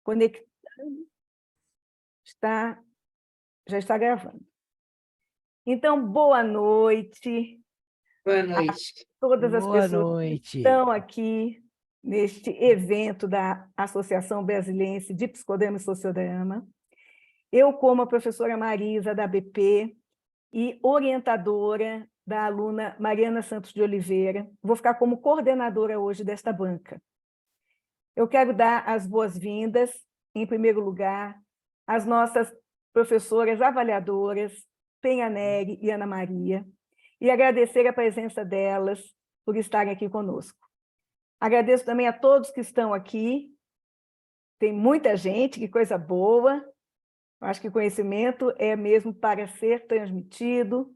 Conectando. Já está gravando. Então, boa noite. Boa noite. A todas as Boa pessoas noite. que estão aqui neste evento da Associação Brasiliense de Psicodrama e Sociodrama. Eu, como a professora Marisa, da ABP, e orientadora da aluna Mariana Santos de Oliveira, vou ficar como coordenadora hoje desta banca. Eu quero dar as boas-vindas, em primeiro lugar, às nossas professoras avaliadoras, Penha Neri e Ana Maria, e agradecer a presença delas por estarem aqui conosco. Agradeço também a todos que estão aqui, tem muita gente, que coisa boa. Acho que conhecimento é mesmo para ser transmitido,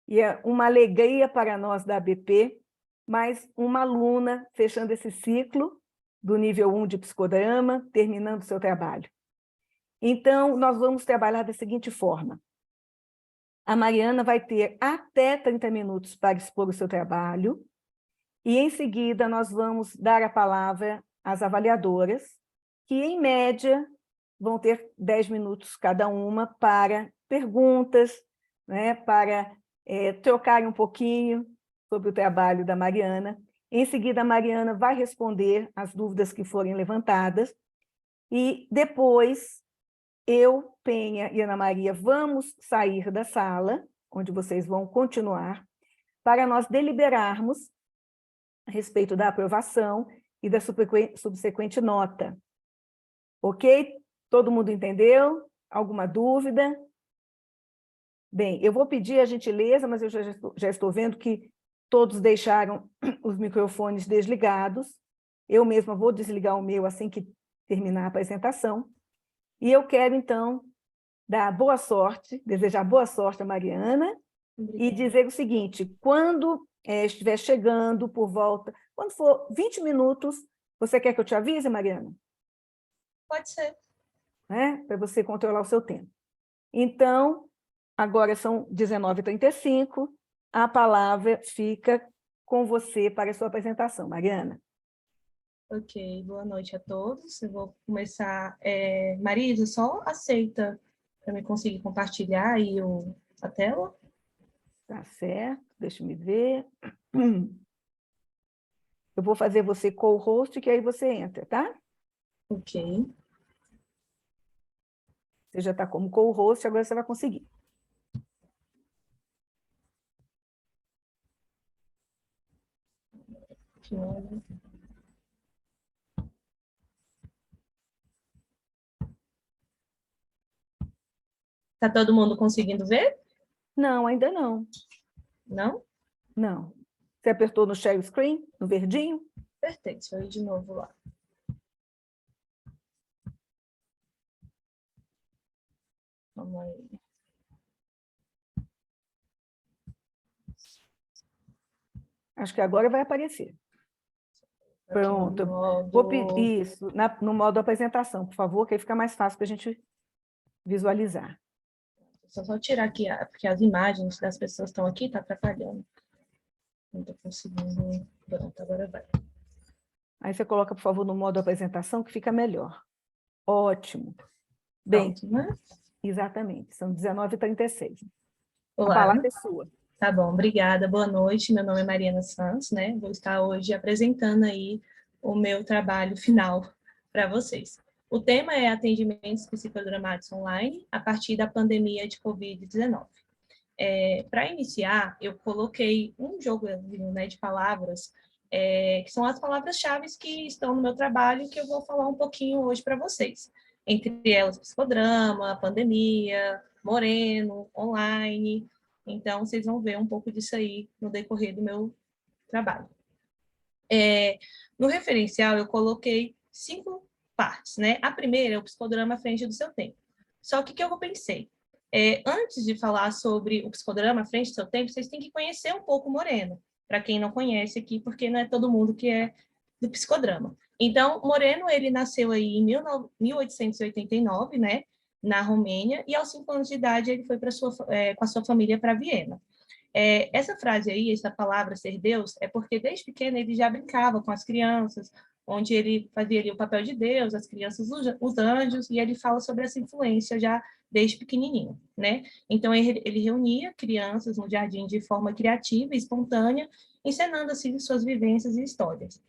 e é uma alegria para nós da ABP, mais uma aluna fechando esse ciclo do nível 1 de psicodrama, terminando o seu trabalho. Então, nós vamos trabalhar da seguinte forma. A Mariana vai ter até 30 minutos para expor o seu trabalho, e em seguida nós vamos dar a palavra às avaliadoras, que em média vão ter 10 minutos cada uma para perguntas, né, para trocarem um pouquinho sobre o trabalho da Mariana. Em seguida, a Mariana vai responder as dúvidas que forem levantadas, e depois eu, Penha e Ana Maria vamos sair da sala, onde vocês vão continuar, para nós deliberarmos a respeito da aprovação e da subsequente nota. Ok? Todo mundo entendeu? Alguma dúvida? Bem, eu vou pedir a gentileza, mas eu já estou vendo que todos deixaram os microfones desligados. Eu mesma vou desligar o meu assim que terminar a apresentação. E eu quero, então, dar boa sorte, desejar boa sorte a Mariana. Obrigada. E dizer o seguinte, quando estiver chegando por volta, quando for 20 minutos, você quer que eu te avise, Mariana? Pode ser. Para você controlar o seu tempo. Então, agora são 19h35, a palavra fica com você para a sua apresentação, Mariana. Ok, boa noite a todos. Eu vou começar. Marisa, só aceita para me conseguir compartilhar aí a tela? Tá certo, deixa eu ver. Eu vou fazer você co-host, que aí você entra, tá? Ok. Você já está como co-host, agora você vai conseguir. Está todo mundo conseguindo ver? Não, ainda não. Não? Não. Você apertou no share screen, no verdinho? Perfeito, deixa eu ir de novo lá. Vamos aí. Acho que agora vai aparecer. Pronto. Vou pedir isso no modo apresentação, por favor, que aí fica mais fácil para a gente visualizar. Só tirar aqui, porque as imagens das pessoas estão aqui, está atrapalhando. Não estou conseguindo. Pronto, agora vai. Aí você coloca, por favor, no modo apresentação, que fica melhor. Ótimo. Bem, pronto, né? Exatamente, são 19h36. Olá. A palavra é sua. Tá bom, obrigada, boa noite. Meu nome é Mariana Santos, né? Vou estar hoje apresentando aí o meu trabalho final para vocês. O tema é atendimentos psicodramáticos online a partir da pandemia de Covid-19. Para iniciar, eu coloquei um jogo, né, de palavras, que são as palavras-chave que estão no meu trabalho, que eu vou falar um pouquinho hoje para vocês. Entre elas, psicodrama, pandemia, moreno, online. Então, vocês vão ver um pouco disso aí no decorrer do meu trabalho. No referencial, eu coloquei 5 partes, né? A primeira é o psicodrama à frente do seu tempo. Só que o que eu pensei? Antes de falar sobre o psicodrama à frente do seu tempo, vocês têm que conhecer um pouco o Moreno, para quem não conhece aqui, porque não é todo mundo que é do psicodrama. Então, Moreno, ele nasceu aí em 1889, né? Na Romênia, e aos 5 anos de idade ele foi com a sua família para Viena. Essa frase aí, essa palavra ser Deus, é porque desde pequeno ele já brincava com as crianças, onde ele fazia ali o papel de Deus, as crianças, os anjos, e ele fala sobre essa influência já desde pequenininho, né? Então, ele reunia crianças no jardim de forma criativa e espontânea, ensinando, assim, suas vivências e histórias.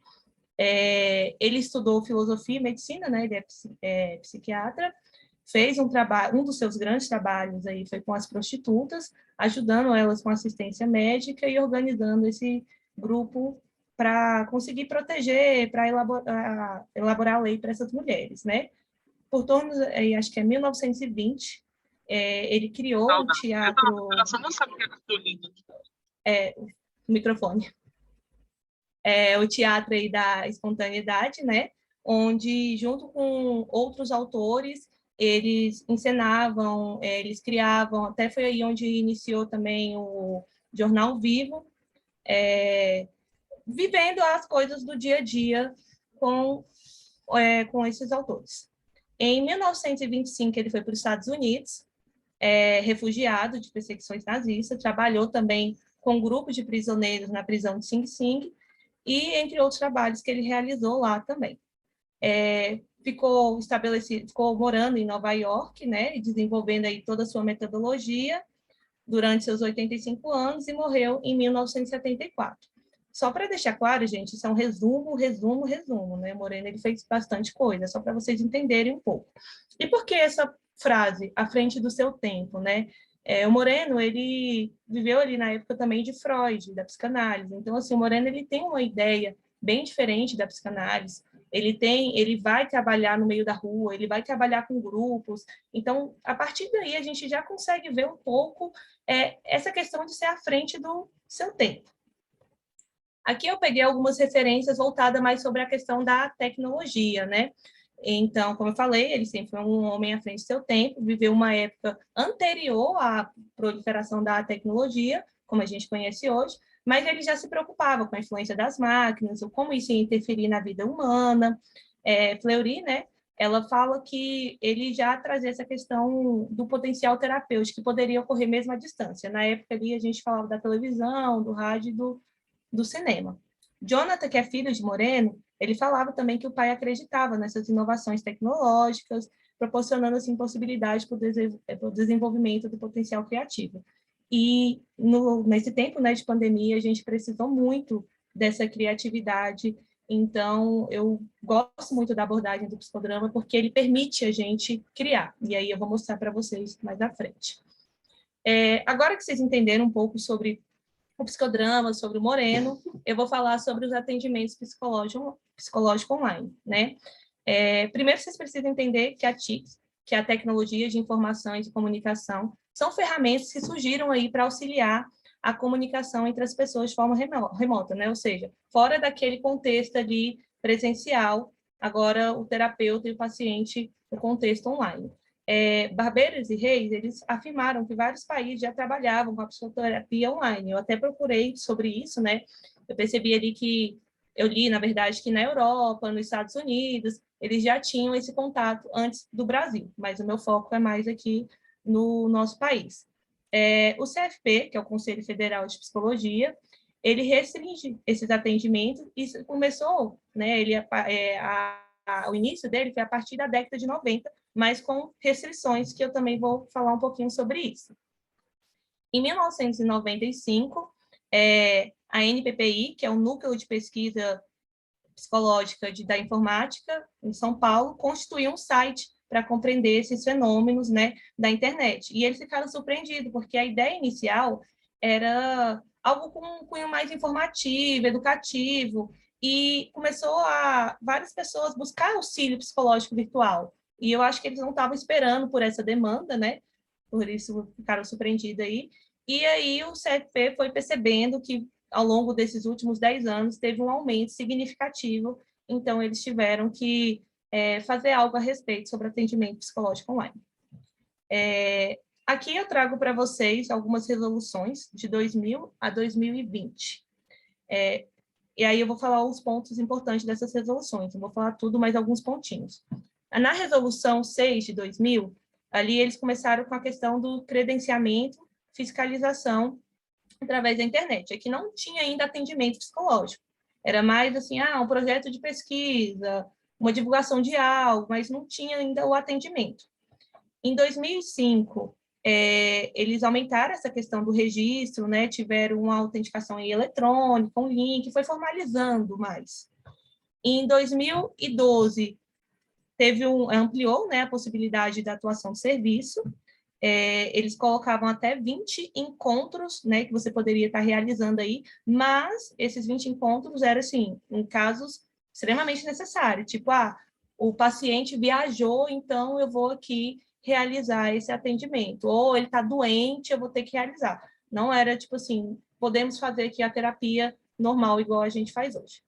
Ele estudou filosofia e medicina, né? Ele é psiquiatra, fez um dos seus grandes trabalhos aí foi com as prostitutas, ajudando elas com assistência médica e organizando esse grupo para conseguir proteger, para elaborar a lei para essas mulheres, né? Por torno, acho que é 1920, ele criou o teatro... o microfone. O teatro aí da espontaneidade, né? Onde, junto com outros autores, eles encenavam, eles criavam, até foi aí onde iniciou também o Jornal Vivo, vivendo as coisas do dia a dia com esses autores. Em 1925, ele foi para os Estados Unidos, refugiado de perseguições nazistas, trabalhou também com grupos de prisioneiros na prisão de Sing Sing, e entre outros trabalhos que ele realizou lá também. Ficou morando em Nova York, né, desenvolvendo aí toda a sua metodologia durante seus 85 anos e morreu em 1974. Só para deixar claro, gente, isso é um resumo, né? Moreno, ele fez bastante coisa, só para vocês entenderem um pouco. E por que essa frase, à frente do seu tempo, né? O Moreno, ele viveu ali na época também de Freud, da psicanálise. Então, assim, o Moreno, ele tem uma ideia bem diferente da psicanálise. Ele vai trabalhar no meio da rua, ele vai trabalhar com grupos. Então, a partir daí, a gente já consegue ver um pouco essa questão de ser à frente do seu tempo. Aqui eu peguei algumas referências voltadas mais sobre a questão da tecnologia, né? Então, como eu falei, ele sempre foi um homem à frente do seu tempo, viveu uma época anterior à proliferação da tecnologia, como a gente conhece hoje, mas ele já se preocupava com a influência das máquinas, como isso ia interferir na vida humana. Fleury, né, ela fala que ele já trazia essa questão do potencial terapêutico, que poderia ocorrer mesmo à distância. Na época ali, a gente falava da televisão, do rádio e do cinema. Jonathan, que é filho de Moreno, ele falava também que o pai acreditava nessas inovações tecnológicas, proporcionando assim possibilidades para o desenvolvimento do potencial criativo. E nesse tempo, né, de pandemia, a gente precisou muito dessa criatividade. Então, eu gosto muito da abordagem do psicodrama porque ele permite a gente criar. E aí eu vou mostrar para vocês mais à frente. Agora que vocês entenderam um pouco sobre o psicodrama, sobre o Moreno, eu vou falar sobre os atendimentos psicológicos online, né? Primeiro, vocês precisam entender que a TICs, que é a tecnologia de informações e comunicação, são ferramentas que surgiram aí para auxiliar a comunicação entre as pessoas de forma remota, né? Ou seja, fora daquele contexto ali presencial, agora o terapeuta e o paciente no contexto online. Barbeiros e Reis, eles afirmaram que vários países já trabalhavam com a psicoterapia online. Eu até procurei sobre isso, né? Eu percebi ali eu li, na verdade, que na Europa, nos Estados Unidos, eles já tinham esse contato antes do Brasil, mas o meu foco é mais aqui no nosso país. O CFP, que é o Conselho Federal de Psicologia, ele restringe esses atendimentos e começou, né, o início dele foi a partir da década de 90, mas com restrições, que eu também vou falar um pouquinho sobre isso. Em 1995, a NPPI, que é o Núcleo de Pesquisa Psicológica da Informática, em São Paulo, constituiu um site para compreender esses fenômenos, né, da internet. E eles ficaram surpreendidos, porque a ideia inicial era algo com um cunho mais informativo, educativo, e começou várias pessoas buscar auxílio psicológico virtual. E eu acho que eles não estavam esperando por essa demanda, né? Por isso ficaram surpreendidos aí. E aí o CFP foi percebendo que, ao longo desses últimos 10 anos, teve um aumento significativo, então eles tiveram que fazer algo a respeito sobre atendimento psicológico online. Aqui eu trago para vocês algumas resoluções de 2000 a 2020. E aí eu vou falar os pontos importantes dessas resoluções, não vou falar tudo, mas alguns pontinhos. Na resolução 6 de 2000, ali eles começaram com a questão do credenciamento, fiscalização através da internet. Aqui não tinha ainda atendimento psicológico. Era mais assim, um projeto de pesquisa, uma divulgação de algo, mas não tinha ainda o atendimento. Em 2005, eles aumentaram essa questão do registro, né? Tiveram uma autenticação eletrônica, um link, foi formalizando mais. Em 2012, ampliou, né, a possibilidade da atuação de serviço. Eles colocavam até 20 encontros, né, que você poderia estar realizando aí, mas esses 20 encontros eram, assim, em casos extremamente necessários, tipo, o paciente viajou, então eu vou aqui realizar esse atendimento, ou ele está doente, eu vou ter que realizar. Não era, tipo assim, podemos fazer aqui a terapia normal, igual a gente faz hoje.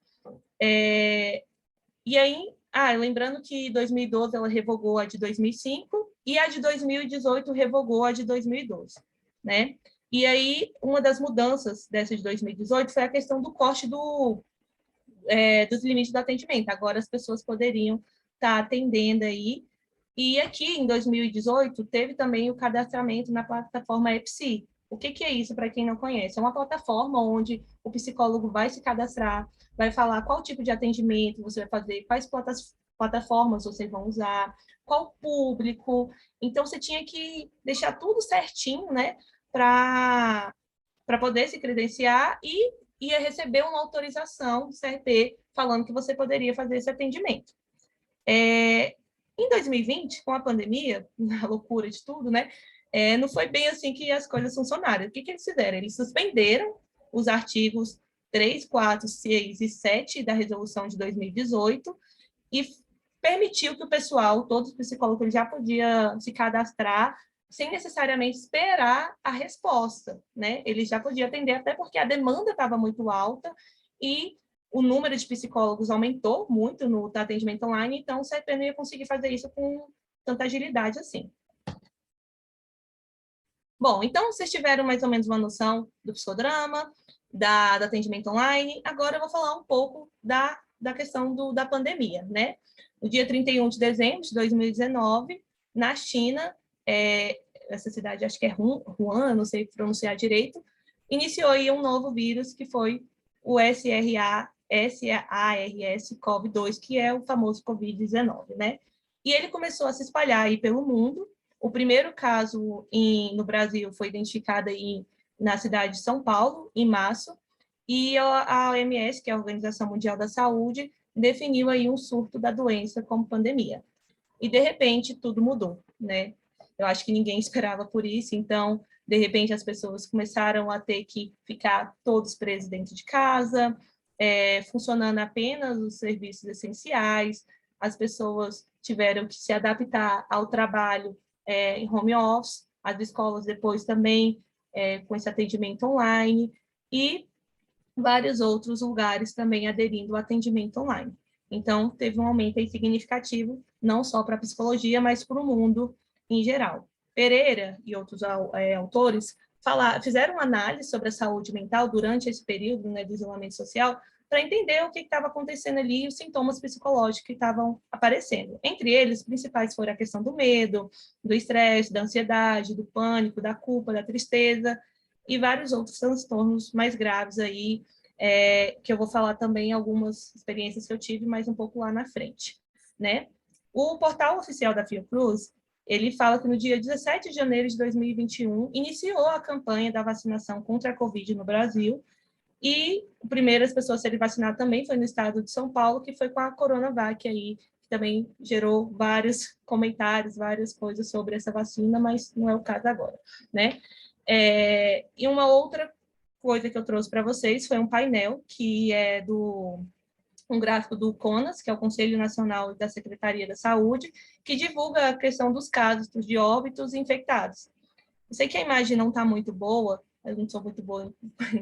E aí, lembrando que em 2012 ela revogou a de 2005 e a de 2018 revogou a de 2012, né? E aí, uma das mudanças dessa de 2018 foi a questão do corte dos limites do atendimento. Agora as pessoas poderiam estar atendendo aí. E aqui, em 2018, teve também o cadastramento na plataforma EPSI. O que é isso, para quem não conhece? É uma plataforma onde o psicólogo vai se cadastrar, vai falar qual tipo de atendimento você vai fazer, quais plataformas vocês vão usar, qual público. Então, você tinha que deixar tudo certinho, né, para poder se credenciar e ia receber uma autorização do CRP falando que você poderia fazer esse atendimento. Em 2020, com a pandemia, a loucura de tudo, né? Não foi bem assim que as coisas funcionaram. O que eles fizeram? Eles suspenderam os artigos 3, 4, 6 e 7 da resolução de 2018 e permitiu que o pessoal, todos os psicólogos, já podiam se cadastrar sem necessariamente esperar a resposta, né? Eles já podiam atender, até porque a demanda estava muito alta e o número de psicólogos aumentou muito no atendimento online, então o CRP não ia conseguir fazer isso com tanta agilidade assim. Bom, então vocês tiveram mais ou menos uma noção do psicodrama, do atendimento online. Agora eu vou falar um pouco da questão da pandemia, né? No dia 31 de dezembro de 2019, na China, essa cidade acho que é Wuhan, não sei pronunciar direito, iniciou aí um novo vírus que foi o SARS-CoV-2, que é o famoso Covid-19, né? E ele começou a se espalhar aí pelo mundo. O primeiro caso no Brasil foi identificado aí na cidade de São Paulo, em março, e a OMS, que é a Organização Mundial da Saúde, definiu aí um surto da doença como pandemia. E, de repente, tudo mudou, né? Eu acho que ninguém esperava por isso, então, de repente, as pessoas começaram a ter que ficar todos presos dentro de casa, funcionando apenas os serviços essenciais, as pessoas tiveram que se adaptar ao trabalho em home office, as escolas depois também com esse atendimento online, e vários outros lugares também aderindo ao atendimento online. Então, teve um aumento aí significativo, não só para a psicologia, mas para o mundo em geral. Pereira e outros autores fizeram uma análise sobre a saúde mental durante esse período, né, de isolamento social, para entender o que estava acontecendo ali e os sintomas psicológicos que estavam aparecendo. Entre eles, os principais foram a questão do medo, do estresse, da ansiedade, do pânico, da culpa, da tristeza, e vários outros transtornos mais graves aí, que eu vou falar também algumas experiências que eu tive, mas um pouco lá na frente, né? O portal oficial da Fiocruz, ele fala que no dia 17 de janeiro de 2021, iniciou a campanha da vacinação contra a Covid no Brasil, e o primeiro as pessoas a serem vacinadas também foi no estado de São Paulo, que foi com a Coronavac aí, que também gerou vários comentários, várias coisas sobre essa vacina, mas não é o caso agora, né? E uma outra coisa que eu trouxe para vocês foi um painel que é um gráfico do CONAS, que é o Conselho Nacional da Secretaria da Saúde, que divulga a questão dos casos de óbitos infectados. Eu sei que a imagem não está muito boa, eu não sou muito boa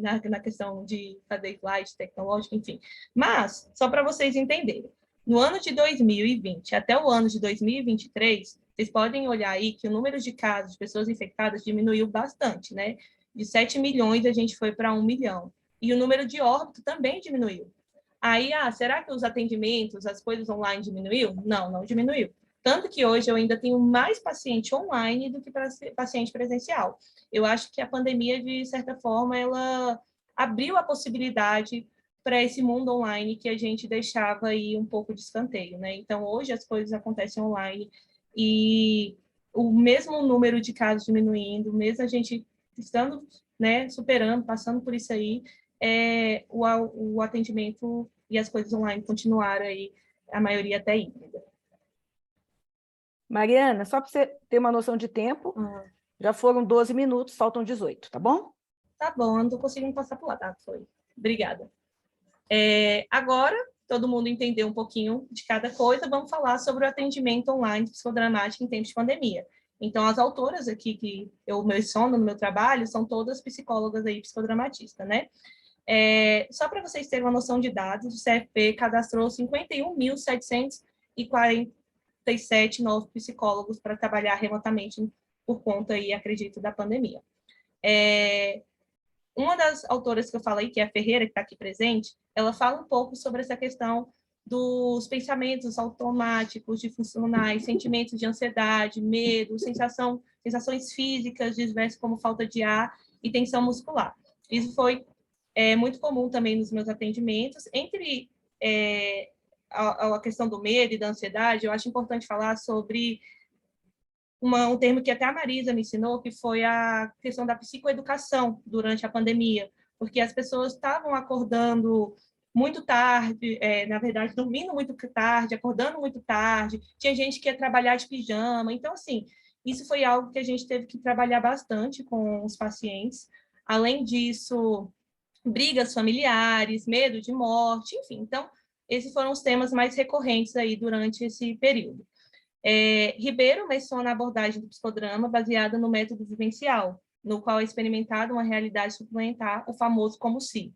na questão de fazer slide tecnológico, enfim, mas só para vocês entenderem, no ano de 2020 até o ano de 2023, vocês podem olhar aí que o número de casos de pessoas infectadas diminuiu bastante, né? De 7 milhões a gente foi para 1 milhão. E o número de óbito também diminuiu. Aí, será que os atendimentos, as coisas online diminuiu? Não, não diminuiu. Tanto que hoje eu ainda tenho mais paciente online do que paciente presencial. Eu acho que a pandemia, de certa forma, ela abriu a possibilidade para esse mundo online que a gente deixava aí um pouco de escanteio, né? Então, hoje as coisas acontecem online e o mesmo número de casos diminuindo, mesmo a gente estando, né, superando, passando por isso aí, o atendimento e as coisas online continuaram aí, a maioria até híbrida. Mariana, só para você ter uma noção de tempo, já foram 12 minutos, faltam 18, tá bom? Tá bom, não estou conseguindo passar por lá, tá? Foi. Obrigada. Agora, todo mundo entendeu um pouquinho de cada coisa, vamos falar sobre o atendimento online psicodramático em tempos de pandemia. Então, as autoras aqui que eu menciono no meu trabalho são todas psicólogas aí, psicodramatistas, né? Só para vocês terem uma noção de dados, o CFP cadastrou 51.747 novos psicólogos para trabalhar remotamente por conta, aí, acredito, da pandemia. Uma das autoras que eu falei, que é a Ferreira, que está aqui presente, ela fala um pouco sobre essa questão dos pensamentos automáticos, disfuncionais, sentimentos de ansiedade, medo, sensações físicas diversas como falta de ar e tensão muscular. Isso foi muito comum também nos meus atendimentos. Entre a questão do medo e da ansiedade, eu acho importante falar sobre um termo que até a Marisa me ensinou, que foi a questão da psicoeducação durante a pandemia, porque as pessoas estavam acordando muito tarde, na verdade, dormindo muito tarde, acordando muito tarde, tinha gente que ia trabalhar de pijama, então, assim, isso foi algo que a gente teve que trabalhar bastante com os pacientes. Além disso, brigas familiares, medo de morte, enfim, então, esses foram os temas mais recorrentes aí durante esse período. Ribeiro menciona a abordagem do psicodrama baseada no método vivencial, no qual é experimentada uma realidade suplementar, o famoso como se,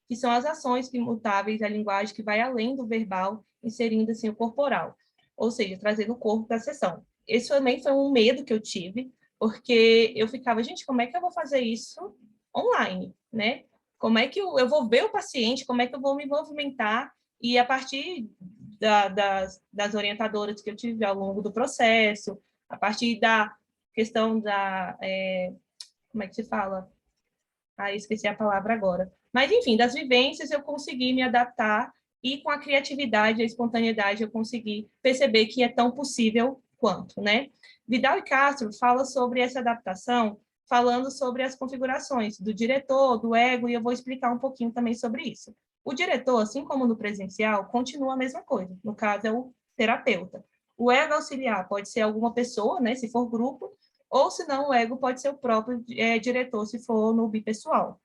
que são as ações imutáveis da linguagem que vai além do verbal, inserindo assim o corporal, ou seja, trazendo o corpo para a sessão. Esse também foi um medo que eu tive, porque eu ficava, gente, como é que eu vou fazer isso online, né? Como é que eu vou ver o paciente, como é que eu vou me movimentar, e a partir das orientadoras que eu tive ao longo do processo, a partir da questão da... como é que se fala? Esqueci a palavra agora. Mas, enfim, das vivências eu consegui me adaptar e com a criatividade e a espontaneidade eu consegui perceber que é tão possível quanto, né? Vidal e Castro fala sobre essa adaptação, falando sobre as configurações do diretor, do ego, e eu vou explicar um pouquinho também sobre isso. O diretor, assim como no presencial, continua a mesma coisa. No caso, é o terapeuta. O ego auxiliar pode ser alguma pessoa, né, se for grupo, ou se não, o ego pode ser o próprio diretor, se for no bipessoal.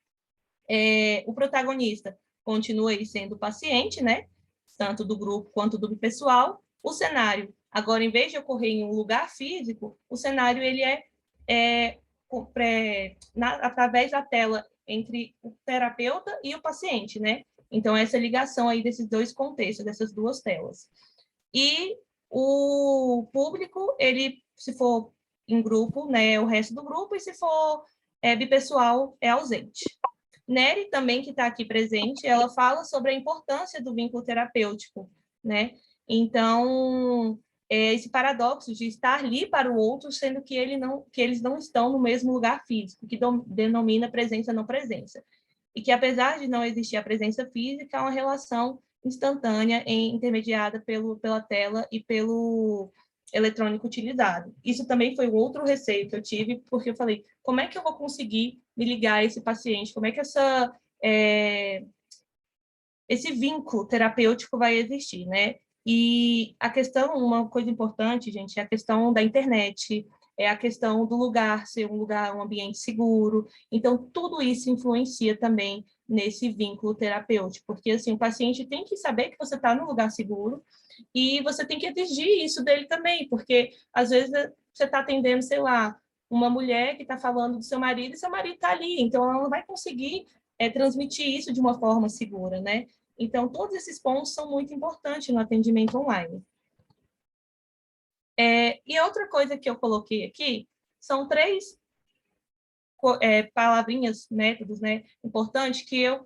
O protagonista continua aí sendo o paciente, né, tanto do grupo quanto do bipessoal. O cenário, agora, em vez de ocorrer em um lugar físico, o cenário ele através da tela entre o terapeuta e o paciente, né? Então, essa ligação aí desses dois contextos, dessas duas telas. E o público, ele, se for em grupo, né, o resto do grupo, e se for bipessoal, é ausente. Nery, também, que está aqui presente, ela fala sobre a importância do vínculo terapêutico, né? Então, esse paradoxo de estar ali para o outro, sendo que eles não estão no mesmo lugar físico, que denomina presença não presença. E que, apesar de não existir a presença física, há uma relação instantânea intermediada pela tela e pelo eletrônico utilizado. Isso também foi outro receio que eu tive, porque eu falei, como é que eu vou conseguir me ligar a esse paciente? Como é que esse vínculo terapêutico vai existir, né? E a questão, uma coisa importante, gente, é a questão da internet, é a questão do lugar ser um ambiente seguro. Então, tudo isso influencia também nesse vínculo terapêutico, porque, assim, o paciente tem que saber que você está num lugar seguro e você tem que exigir isso dele também, porque, às vezes, você está atendendo, sei lá, uma mulher que está falando do seu marido e seu marido está ali, então ela não vai conseguir transmitir isso de uma forma segura, né? Então, todos esses pontos são muito importantes no atendimento online. E outra coisa que eu coloquei aqui são 3 palavrinhas, métodos, né, importantes que eu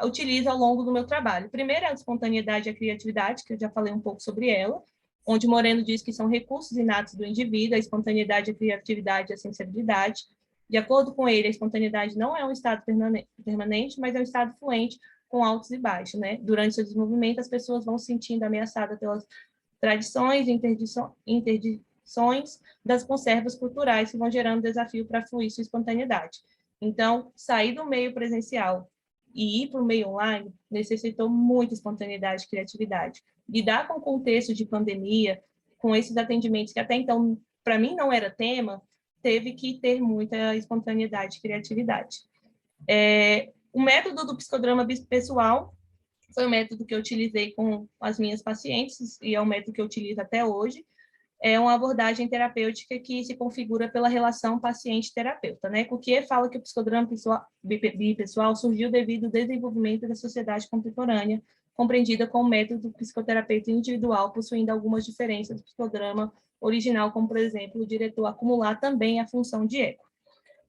utilizo ao longo do meu trabalho. Primeiro é a espontaneidade e a criatividade, que eu já falei um pouco sobre ela, onde Moreno diz que são recursos inatos do indivíduo, a espontaneidade, a criatividade e a sensibilidade. De acordo com ele, a espontaneidade não é um estado permanente, mas é um estado fluente, com altos e baixos, né? Durante seu desenvolvimento, as pessoas vão se sentindo ameaçadas pelas tradições, interdições das conservas culturais que vão gerando desafio para fluir sua espontaneidade. Então, sair do meio presencial e ir para o meio online necessitou muita espontaneidade e criatividade. Lidar com o contexto de pandemia, com esses atendimentos que até então, para mim, não era tema, teve que ter muita espontaneidade e criatividade. O método do psicodrama pessoal foi o método que eu utilizei com as minhas pacientes e é o método que eu utilizo até hoje. É uma abordagem terapêutica que se configura pela relação paciente-terapeuta, né? Courtier fala que o psicodrama bipessoal surgiu devido ao desenvolvimento da sociedade contemporânea, compreendida como método psicoterapeuta individual, possuindo algumas diferenças do psicodrama original, como, por exemplo, o diretor acumular também a função de ego.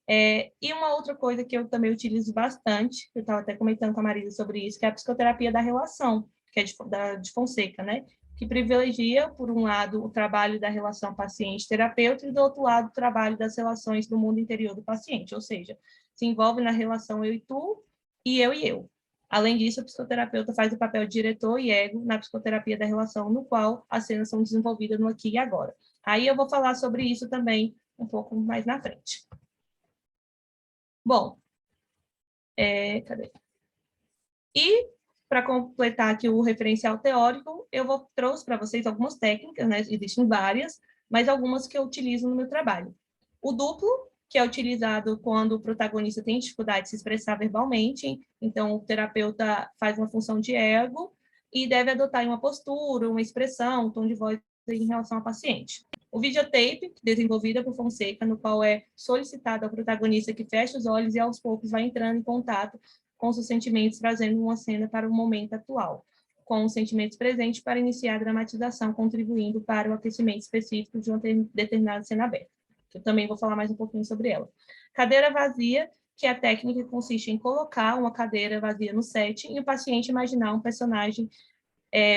E uma outra coisa que eu também utilizo bastante, eu estava até comentando com a Marisa sobre isso, que é a psicoterapia da relação, que é de Fonseca, né? Que privilegia, por um lado, o trabalho da relação paciente-terapeuta e, do outro lado, o trabalho das relações do mundo interior do paciente, ou seja, se envolve na relação eu e tu e eu. Além disso, o psicoterapeuta faz o papel de diretor e ego na psicoterapia da relação, no qual as cenas são desenvolvidas no aqui e agora. Aí eu vou falar sobre isso também um pouco mais na frente. Bom, cadê? E, para completar aqui o referencial teórico, eu trouxe para vocês algumas técnicas, né? Existem várias, mas algumas que eu utilizo no meu trabalho. O duplo, que é utilizado quando o protagonista tem dificuldade de se expressar verbalmente, então o terapeuta faz uma função de ego e deve adotar uma postura, uma expressão, um tom de voz em relação ao paciente. O videotape, desenvolvido por Fonseca, no qual é solicitado ao protagonista que feche os olhos e aos poucos vai entrando em contato com seus sentimentos, trazendo uma cena para o momento atual, com os sentimentos presentes para iniciar a dramatização, contribuindo para o aquecimento específico de uma determinada cena aberta. Eu também vou falar mais um pouquinho sobre ela. Cadeira vazia, que é a técnica que consiste em colocar uma cadeira vazia no set e o paciente imaginar um personagem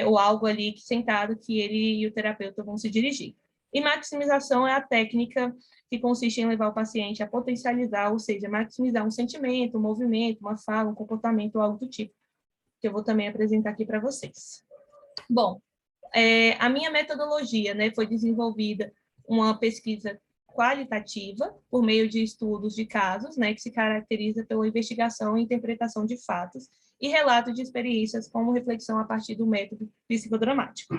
ou algo ali sentado que ele e o terapeuta vão se dirigir. E maximização é a técnica que consiste em levar o paciente a potencializar, ou seja, maximizar um sentimento, um movimento, uma fala, um comportamento, algo do tipo, que eu vou também apresentar aqui para vocês. Bom, a minha metodologia, né, foi desenvolvida uma pesquisa qualitativa por meio de estudos de casos, né, que se caracteriza pela investigação e interpretação de fatos e relato de experiências como reflexão a partir do método psicodramático.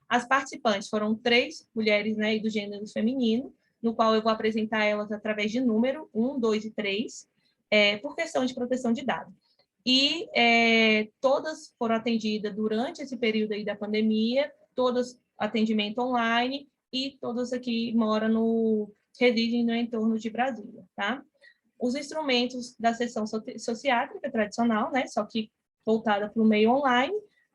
As participantes foram 3 mulheres, né, do gênero feminino, no qual eu vou apresentar elas através de número 1, 2 e 3, por questão de proteção de dados. E todas foram atendidas durante esse período aí da pandemia, todas atendimento online, e todas aqui residem no entorno de Brasília, tá? Os instrumentos da sessão sociátrica tradicional, né, só que voltada para o meio online,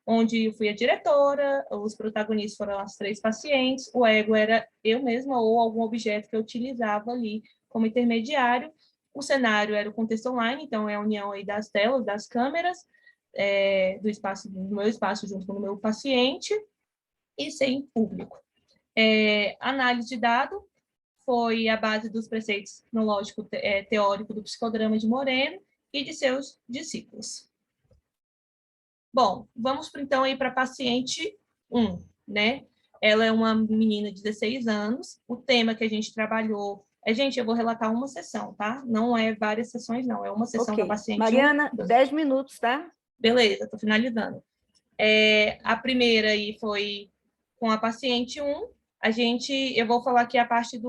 onde eu fui a diretora, os protagonistas foram as 3 pacientes, o ego era eu mesma ou algum objeto que eu utilizava ali como intermediário, o cenário era o contexto online, então é a união aí das telas, das câmeras, do meu espaço junto com o meu paciente, e sem público. Análise de dado foi a base dos preceitos no lógico teórico do psicodrama de Moreno e de seus discípulos. Bom, vamos então aí para a paciente 1, né? Ela é uma menina de 16 anos. O tema que a gente trabalhou gente, eu vou relatar uma sessão, tá? Não é várias sessões, não. É uma sessão da paciente 1. Mariana, 10 minutos, tá? Beleza, estou finalizando. A primeira aí foi com a paciente 1. Eu vou falar aqui a parte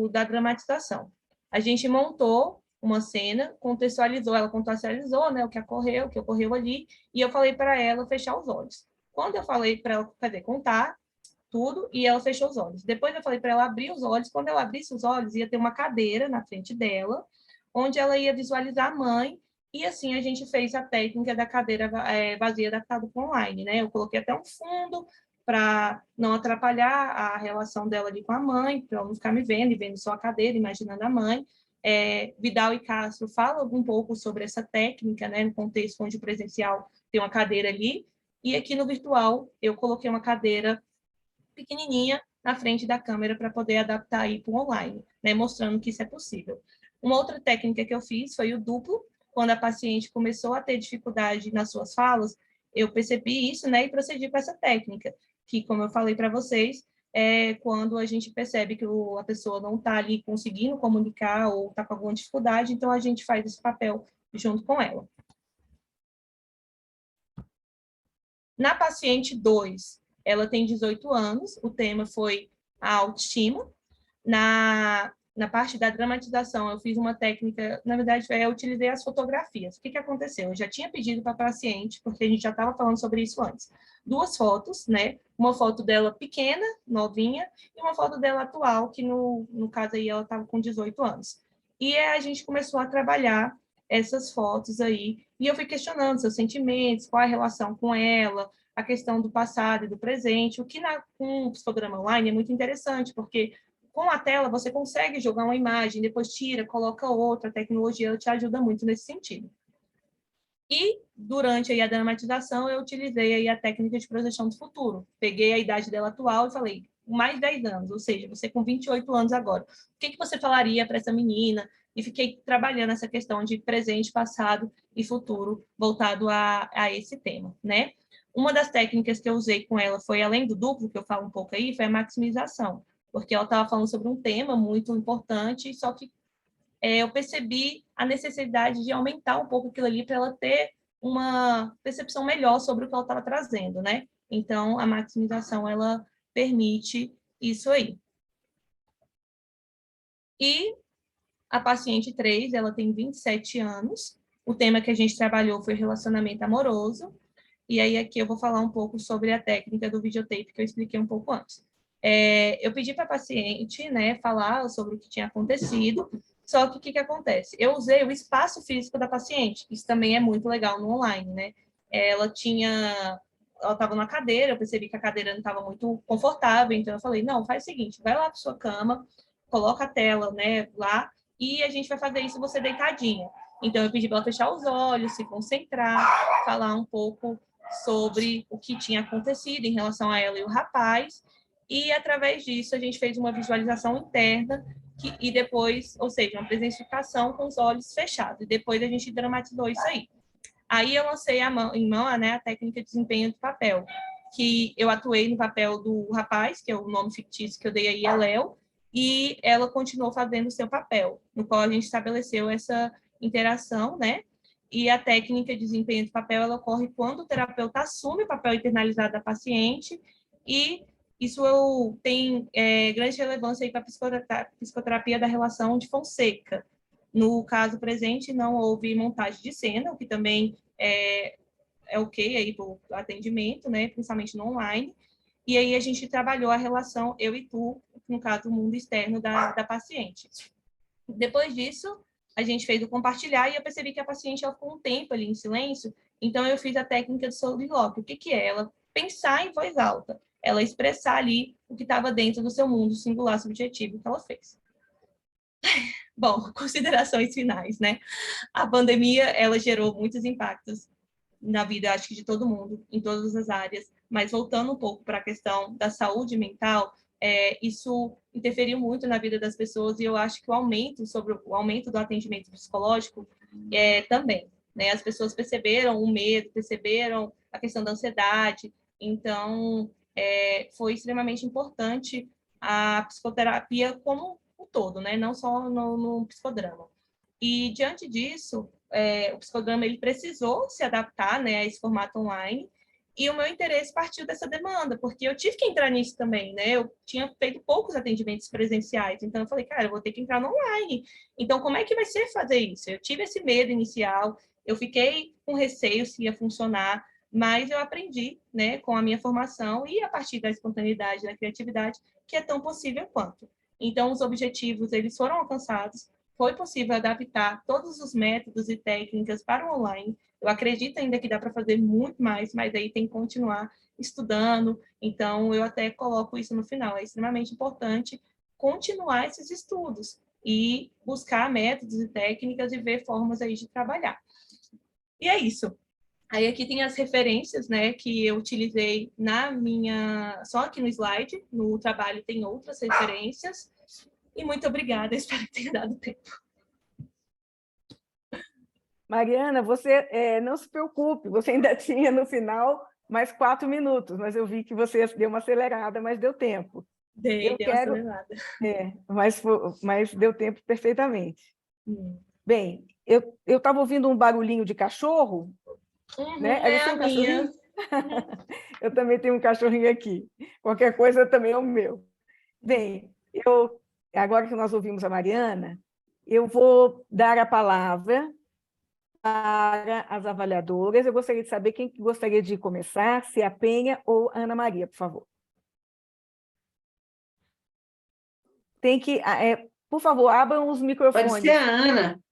da dramatização. A gente montou uma cena, ela contextualizou, né, o que ocorreu ali, e eu falei para ela fechar os olhos. Quando eu falei para ela contar tudo, e ela fechou os olhos. Depois eu falei para ela abrir os olhos. Quando ela abrisse os olhos, ia ter uma cadeira na frente dela, onde ela ia visualizar a mãe, e assim a gente fez a técnica da cadeira vazia adaptada para online, né? Eu coloquei até um fundo para não atrapalhar a relação dela ali com a mãe, para ela não ficar me vendo e vendo só a cadeira, imaginando a mãe. Vidal e Castro falam um pouco sobre essa técnica, né, no contexto onde o presencial tem uma cadeira ali, e aqui no virtual eu coloquei uma cadeira pequenininha na frente da câmera para poder adaptar aí para o online, né, mostrando que isso é possível. Uma outra técnica que eu fiz foi o duplo, quando a paciente começou a ter dificuldade nas suas falas, eu percebi isso, né, e procedi com essa técnica, que, como eu falei para vocês, é quando a gente percebe que a pessoa não está ali conseguindo comunicar ou está com alguma dificuldade, então a gente faz esse papel junto com ela. Na paciente 2, ela tem 18 anos, o tema foi a autoestima. Na parte da dramatização, eu fiz uma técnica, na verdade, eu utilizei as fotografias. O que aconteceu? Eu já tinha pedido para a paciente, porque a gente já estava falando sobre isso antes, 2 fotos, né? Uma foto dela pequena, novinha, e uma foto dela atual, que no caso aí ela estava com 18 anos. E a gente começou a trabalhar essas fotos aí, e eu fui questionando seus sentimentos, qual a relação com ela, a questão do passado e do presente, o que com o psicograma online é muito interessante, porque com a tela você consegue jogar uma imagem, depois tira, coloca outra, a tecnologia te ajuda muito nesse sentido. E durante aí a dramatização eu utilizei aí a técnica de projeção do futuro. Peguei a idade dela atual e falei, mais 10 anos, ou seja, você com 28 anos agora, o que você falaria para essa menina? E fiquei trabalhando essa questão de presente, passado e futuro voltado a esse tema, né? Uma das técnicas que eu usei com ela foi, além do duplo, que eu falo um pouco aí, foi a maximização, porque ela estava falando sobre um tema muito importante, só que eu percebi a necessidade de aumentar um pouco aquilo ali para ela ter uma percepção melhor sobre o que ela estava trazendo, né? Então, a maximização, ela permite isso aí. E a paciente 3, ela tem 27 anos. O tema que a gente trabalhou foi relacionamento amoroso. E aí aqui eu vou falar um pouco sobre a técnica do videotape que eu expliquei um pouco antes. Eu pedi para a paciente, né, falar sobre o que tinha acontecido, só que o que acontece? Eu usei o espaço físico da paciente, isso também é muito legal no online, né? Ela estava numa cadeira, eu percebi que a cadeira não estava muito confortável, então eu falei, não, faz o seguinte, vai lá para sua cama, coloca a tela, né, lá, e a gente vai fazer isso você deitadinha. Então eu pedi para ela fechar os olhos, se concentrar, falar um pouco sobre o que tinha acontecido em relação a ela e o rapaz, e através disso a gente fez uma visualização interna e depois, ou seja, uma presentificação com os olhos fechados, e depois a gente dramatizou isso aí. Aí eu lancei em mão, né, a técnica de desempenho de papel, que eu atuei no papel do rapaz, que é o nome fictício que eu dei aí, é Léo, e ela continuou fazendo o seu papel, no qual a gente estabeleceu essa interação, né? E a técnica de desempenho de papel, ela ocorre quando o terapeuta assume o papel internalizado da paciente, e isso tem grande relevância para a psicoterapia da relação de Fonseca. No caso presente, não houve montagem de cena, o que também é ok aí para o atendimento, né, principalmente no online. E aí a gente trabalhou a relação eu e tu, no caso, o mundo externo da paciente. Depois disso, a gente fez o compartilhar e eu percebi que a paciente ela ficou um tempo ali em silêncio, então eu fiz a técnica do soliloquio. O que é? Ela pensar em voz alta, ela expressar ali o que estava dentro do seu mundo singular subjetivo que ela fez. Bom, considerações finais, né? A pandemia, ela gerou muitos impactos na vida, acho que de todo mundo, em todas as áreas, mas voltando um pouco para a questão da saúde mental, isso interferiu muito na vida das pessoas e eu acho que o aumento do atendimento psicológico também, né? As pessoas perceberam o medo, perceberam a questão da ansiedade, então foi extremamente importante a psicoterapia como um todo, né? Não só no psicodrama. E diante disso, o psicodrama ele precisou se adaptar, né, a esse formato online, e o meu interesse partiu dessa demanda, porque eu tive que entrar nisso também, né? Eu tinha feito poucos atendimentos presenciais, então eu falei, cara, eu vou ter que entrar no online. Então, como é que vai ser fazer isso? Eu tive esse medo inicial, eu fiquei com receio se ia funcionar, mas eu aprendi, né, com a minha formação e a partir da espontaneidade, da criatividade, que é tão possível quanto. Então, os objetivos, eles foram alcançados, foi possível adaptar todos os métodos e técnicas para o online. Eu acredito ainda que dá para fazer muito mais, mas aí tem que continuar estudando. Então, eu até coloco isso no final. É extremamente importante continuar esses estudos e buscar métodos e técnicas e ver formas aí de trabalhar. E é isso. Aí aqui tem as referências, né, que eu utilizei só aqui no slide, no trabalho tem outras referências. E muito obrigada, espero que tenha dado tempo. Mariana, você não se preocupe, você ainda tinha no final mais 4 minutos, mas eu vi que você deu uma acelerada, mas deu tempo. Dei Eu uma quero, acelerada. mas deu tempo perfeitamente. Hum. Bem, eu estava ouvindo um barulhinho de cachorro, né? Uhum, Era o é a seu minha. cachorrinho? Eu também tenho um cachorrinho aqui. Qualquer coisa também é o meu. Bem, agora que nós ouvimos a Mariana, eu vou dar a palavra para as avaliadoras. Eu gostaria de saber quem gostaria de começar, se é a Penha ou a Ana Maria, por favor. Por favor, abram os Pode ser microfones. a Ana.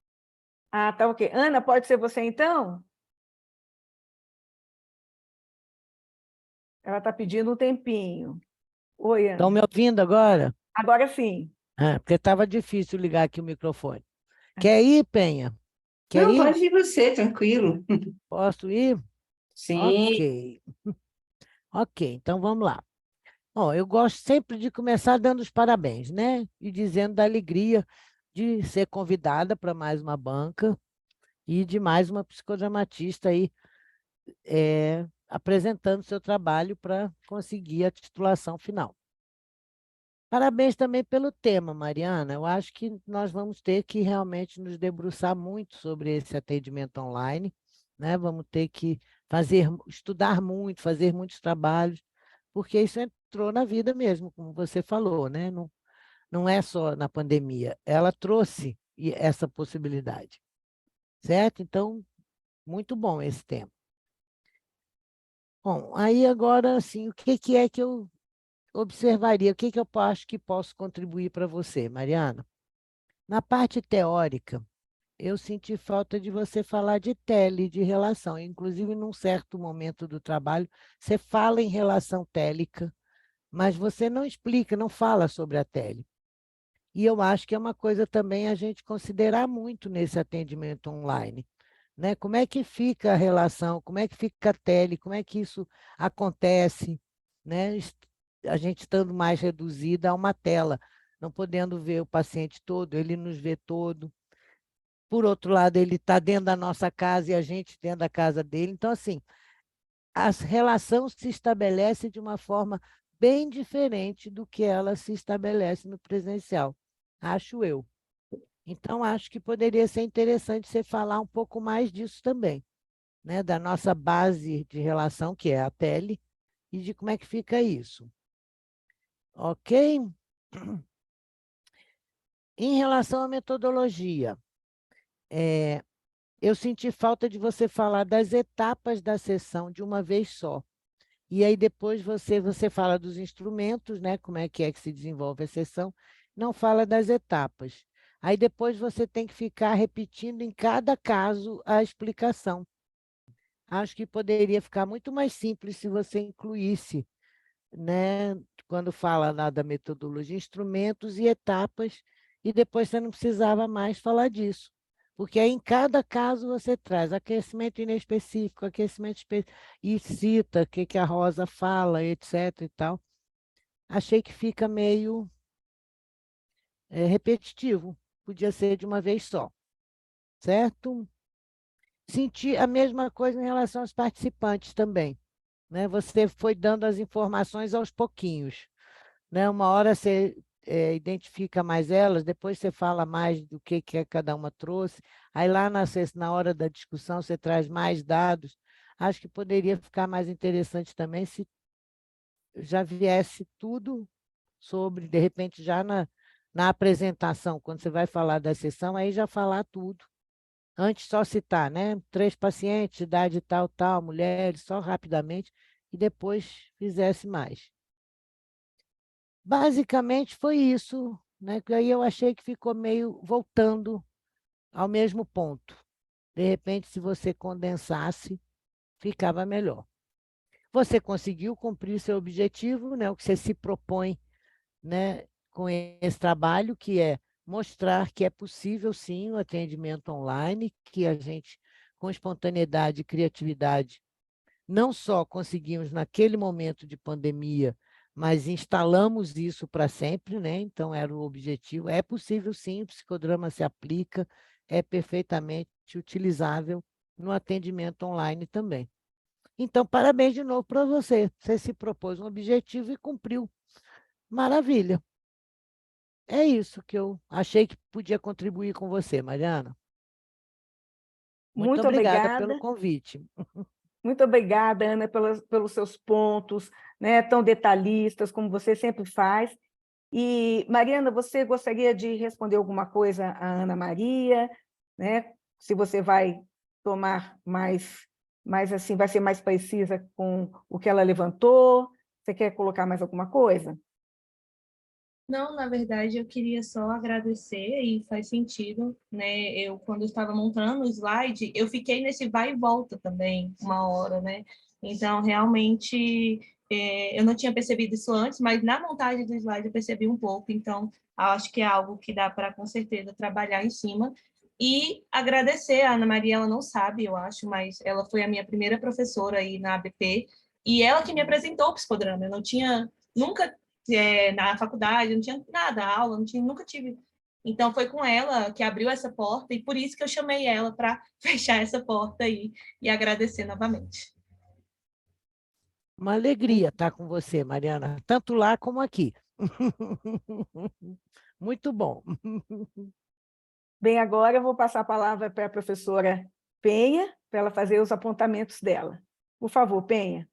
Ah, tá ok. Ana, pode ser você então? Ela está pedindo um tempinho. Oi, Estão me Ana. ouvindo agora? Agora sim. Ah, porque estava difícil ligar aqui o microfone. Quer ir, Penha? Quer Não, ir? pode ir você, tranquilo. Posso ir? Sim. Ok. Ok, então vamos lá. Bom, eu gosto sempre de começar dando os parabéns, né? E dizendo da alegria de ser convidada para mais uma banca e de mais uma psicodramatista aí apresentando seu trabalho para conseguir a titulação final. Parabéns também pelo tema, Mariana. Eu acho que nós vamos ter que realmente nos debruçar muito sobre esse atendimento online, né? Vamos ter que estudar muito, fazer muitos trabalhos, porque isso entrou na vida mesmo, como você falou, né? Não, não é só na pandemia, ela trouxe essa possibilidade, certo? Então, muito bom esse tema. Bom, aí agora, assim, o que é que eu observaria? O que eu acho que posso contribuir para você, Mariana? Na parte teórica, eu senti falta de você falar de tele, de relação. Inclusive, num certo momento do trabalho, você fala em relação télica, mas você não explica, não fala sobre a tele. E eu acho que é uma coisa também a gente considerar muito nesse atendimento online, né? Como é que fica a relação, como é que fica a tele, como é que isso acontece, né? A gente estando mais reduzida a uma tela, não podendo ver o paciente todo, ele nos vê todo. Por outro lado, ele está dentro da nossa casa e a gente dentro da casa dele. Então, assim, a relação se estabelece de uma forma bem diferente do que ela se estabelece no presencial, acho eu. Então, acho que poderia ser interessante você falar um pouco mais disso também, né? Da nossa base de relação, que é a tele, e de como é que fica isso. Ok? Em relação à metodologia, eu senti falta de você falar das etapas da sessão de uma vez só. E aí depois você fala dos instrumentos, né? Como é que se desenvolve a sessão, não fala das etapas. Aí depois você tem que ficar repetindo em cada caso a explicação. Acho que poderia ficar muito mais simples se você incluísse, né? Quando fala lá da metodologia, instrumentos e etapas, e depois você não precisava mais falar disso. Porque aí, em cada caso, você traz aquecimento inespecífico, aquecimento específico, e cita o que a Rosa fala, etc. e tal. Achei que fica meio repetitivo. Podia ser de uma vez só, certo? Senti a mesma coisa em relação aos participantes também, né? Você foi dando as informações aos pouquinhos, né? Uma hora você identifica mais elas, depois você fala mais do que cada uma trouxe, aí lá na hora da discussão você traz mais dados. Acho que poderia ficar mais interessante também se já viesse tudo sobre, de repente, já na apresentação, quando você vai falar da sessão, aí já falar tudo. Antes só citar, né? 3 pacientes, idade tal, tal, mulheres, só rapidamente, e depois fizesse mais. Basicamente foi isso, né? Que aí eu achei que ficou meio voltando ao mesmo ponto. De repente, se você condensasse, ficava melhor. Você conseguiu cumprir seu objetivo, né? O que você se propõe, né? Com esse trabalho, que é mostrar que é possível, sim, o atendimento online, que a gente, com espontaneidade e criatividade, não só conseguimos naquele momento de pandemia, mas instalamos isso para sempre, né? Então era o objetivo. É possível sim, o psicodrama se aplica, é perfeitamente utilizável no atendimento online também. Então, parabéns de novo para você. Você se propôs um objetivo e cumpriu. Maravilha. É isso que eu achei que podia contribuir com você, Mariana. Muito Muito obrigada pelo obrigada. convite. Muito obrigada, Ana, pelos seus pontos, né, tão detalhistas, como você sempre faz. E, Mariana, você gostaria de responder alguma coisa à Ana Maria, né? Se você vai tomar mais assim, vai ser mais precisa com o que ela levantou? Você quer colocar mais alguma coisa? Não, na verdade, eu queria só agradecer e faz sentido, né? Quando eu estava montando o slide, eu fiquei nesse vai e volta também, uma hora, né? Então, realmente, eu não tinha percebido isso antes, mas na montagem do slide eu percebi um pouco. Então, acho que é algo que dá para, com certeza, trabalhar em cima. E agradecer a Ana Maria, ela não sabe, eu acho, mas ela foi a minha primeira professora aí na ABP, e ela que me apresentou o psicodrama. Eu não tinha nunca na faculdade, não tinha nada, aula, não tinha, nunca tive. Então, foi com ela que abriu essa porta, e por isso que eu chamei ela para fechar essa porta aí e agradecer novamente. Uma alegria estar com você, Mariana, tanto lá como aqui. Muito bom. Bem, agora eu vou passar a palavra para a professora Penha, para ela fazer os apontamentos dela. Por favor, Penha.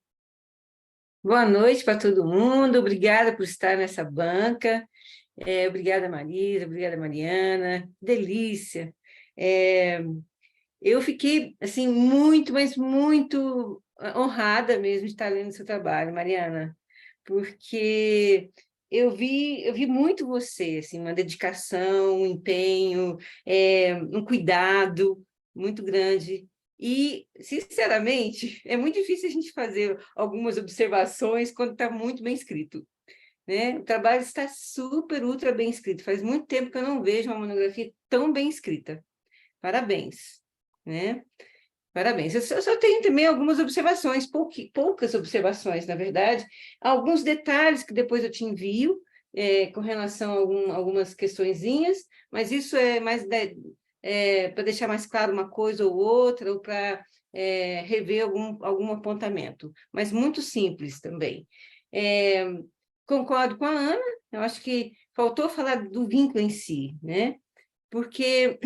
Boa noite para todo mundo, obrigada por estar nessa banca. Obrigada, Marisa, obrigada, Mariana, delícia. Eu fiquei, assim, muito, mas muito honrada mesmo de estar lendo seu trabalho, Mariana, porque eu vi muito você, assim, uma dedicação, um empenho, um cuidado muito grande. E, sinceramente, é muito difícil a gente fazer algumas observações quando está muito bem escrito, né? O trabalho está super, ultra bem escrito. Faz muito tempo que eu não vejo uma monografia tão bem escrita. Parabéns, né? Parabéns. Eu só tenho também algumas observações, poucas observações, na verdade, alguns detalhes que depois eu te envio, com relação a algumas questõezinhas, mas isso é mais para deixar mais claro uma coisa ou outra, ou para rever algum apontamento, mas muito simples também. É, concordo com a Ana, eu acho que faltou falar do vínculo em si, né? Porque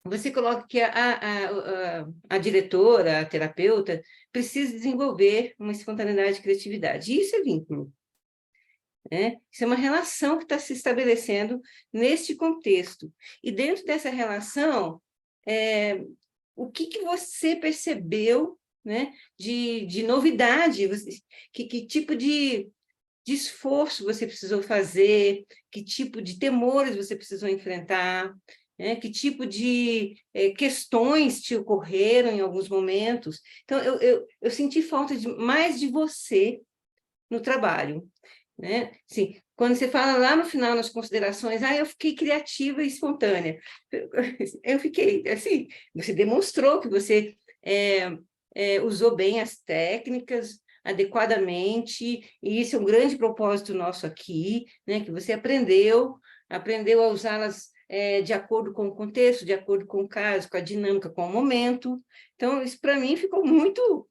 você coloca que a diretora, a terapeuta, precisa desenvolver uma espontaneidade e criatividade. Isso é vínculo, né? Isso é uma relação que está se estabelecendo neste contexto. E dentro dessa relação, o que você percebeu, né, de novidade? Que tipo de esforço você precisou fazer, que tipo de temores você precisou enfrentar, né? Que tipo de questões te ocorreram em alguns momentos. Então, eu senti falta mais de você no trabalho, né? Assim, quando você fala lá no final, nas considerações, eu fiquei criativa e espontânea. Eu fiquei, assim, você demonstrou que você usou bem as técnicas, adequadamente, e isso é um grande propósito nosso aqui, né? Que você aprendeu a usá-las de acordo com o contexto, de acordo com o caso, com a dinâmica, com o momento. Então, isso para mim ficou muito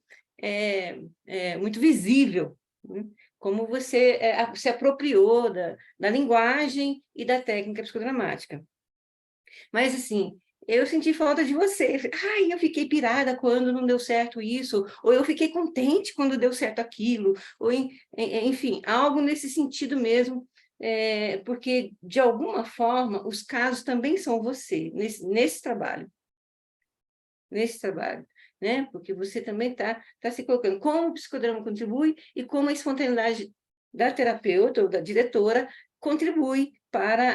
visível, né? Como você se apropriou da linguagem e da técnica psicodramática. Mas, assim, eu senti falta de você. Eu fiquei pirada quando não deu certo isso, ou eu fiquei contente quando deu certo aquilo, ou, enfim, algo nesse sentido mesmo, porque, de alguma forma, os casos também são você, nesse trabalho. Nesse trabalho, né? Porque você também está se colocando como o psicodrama contribui e como a espontaneidade da terapeuta ou da diretora contribui para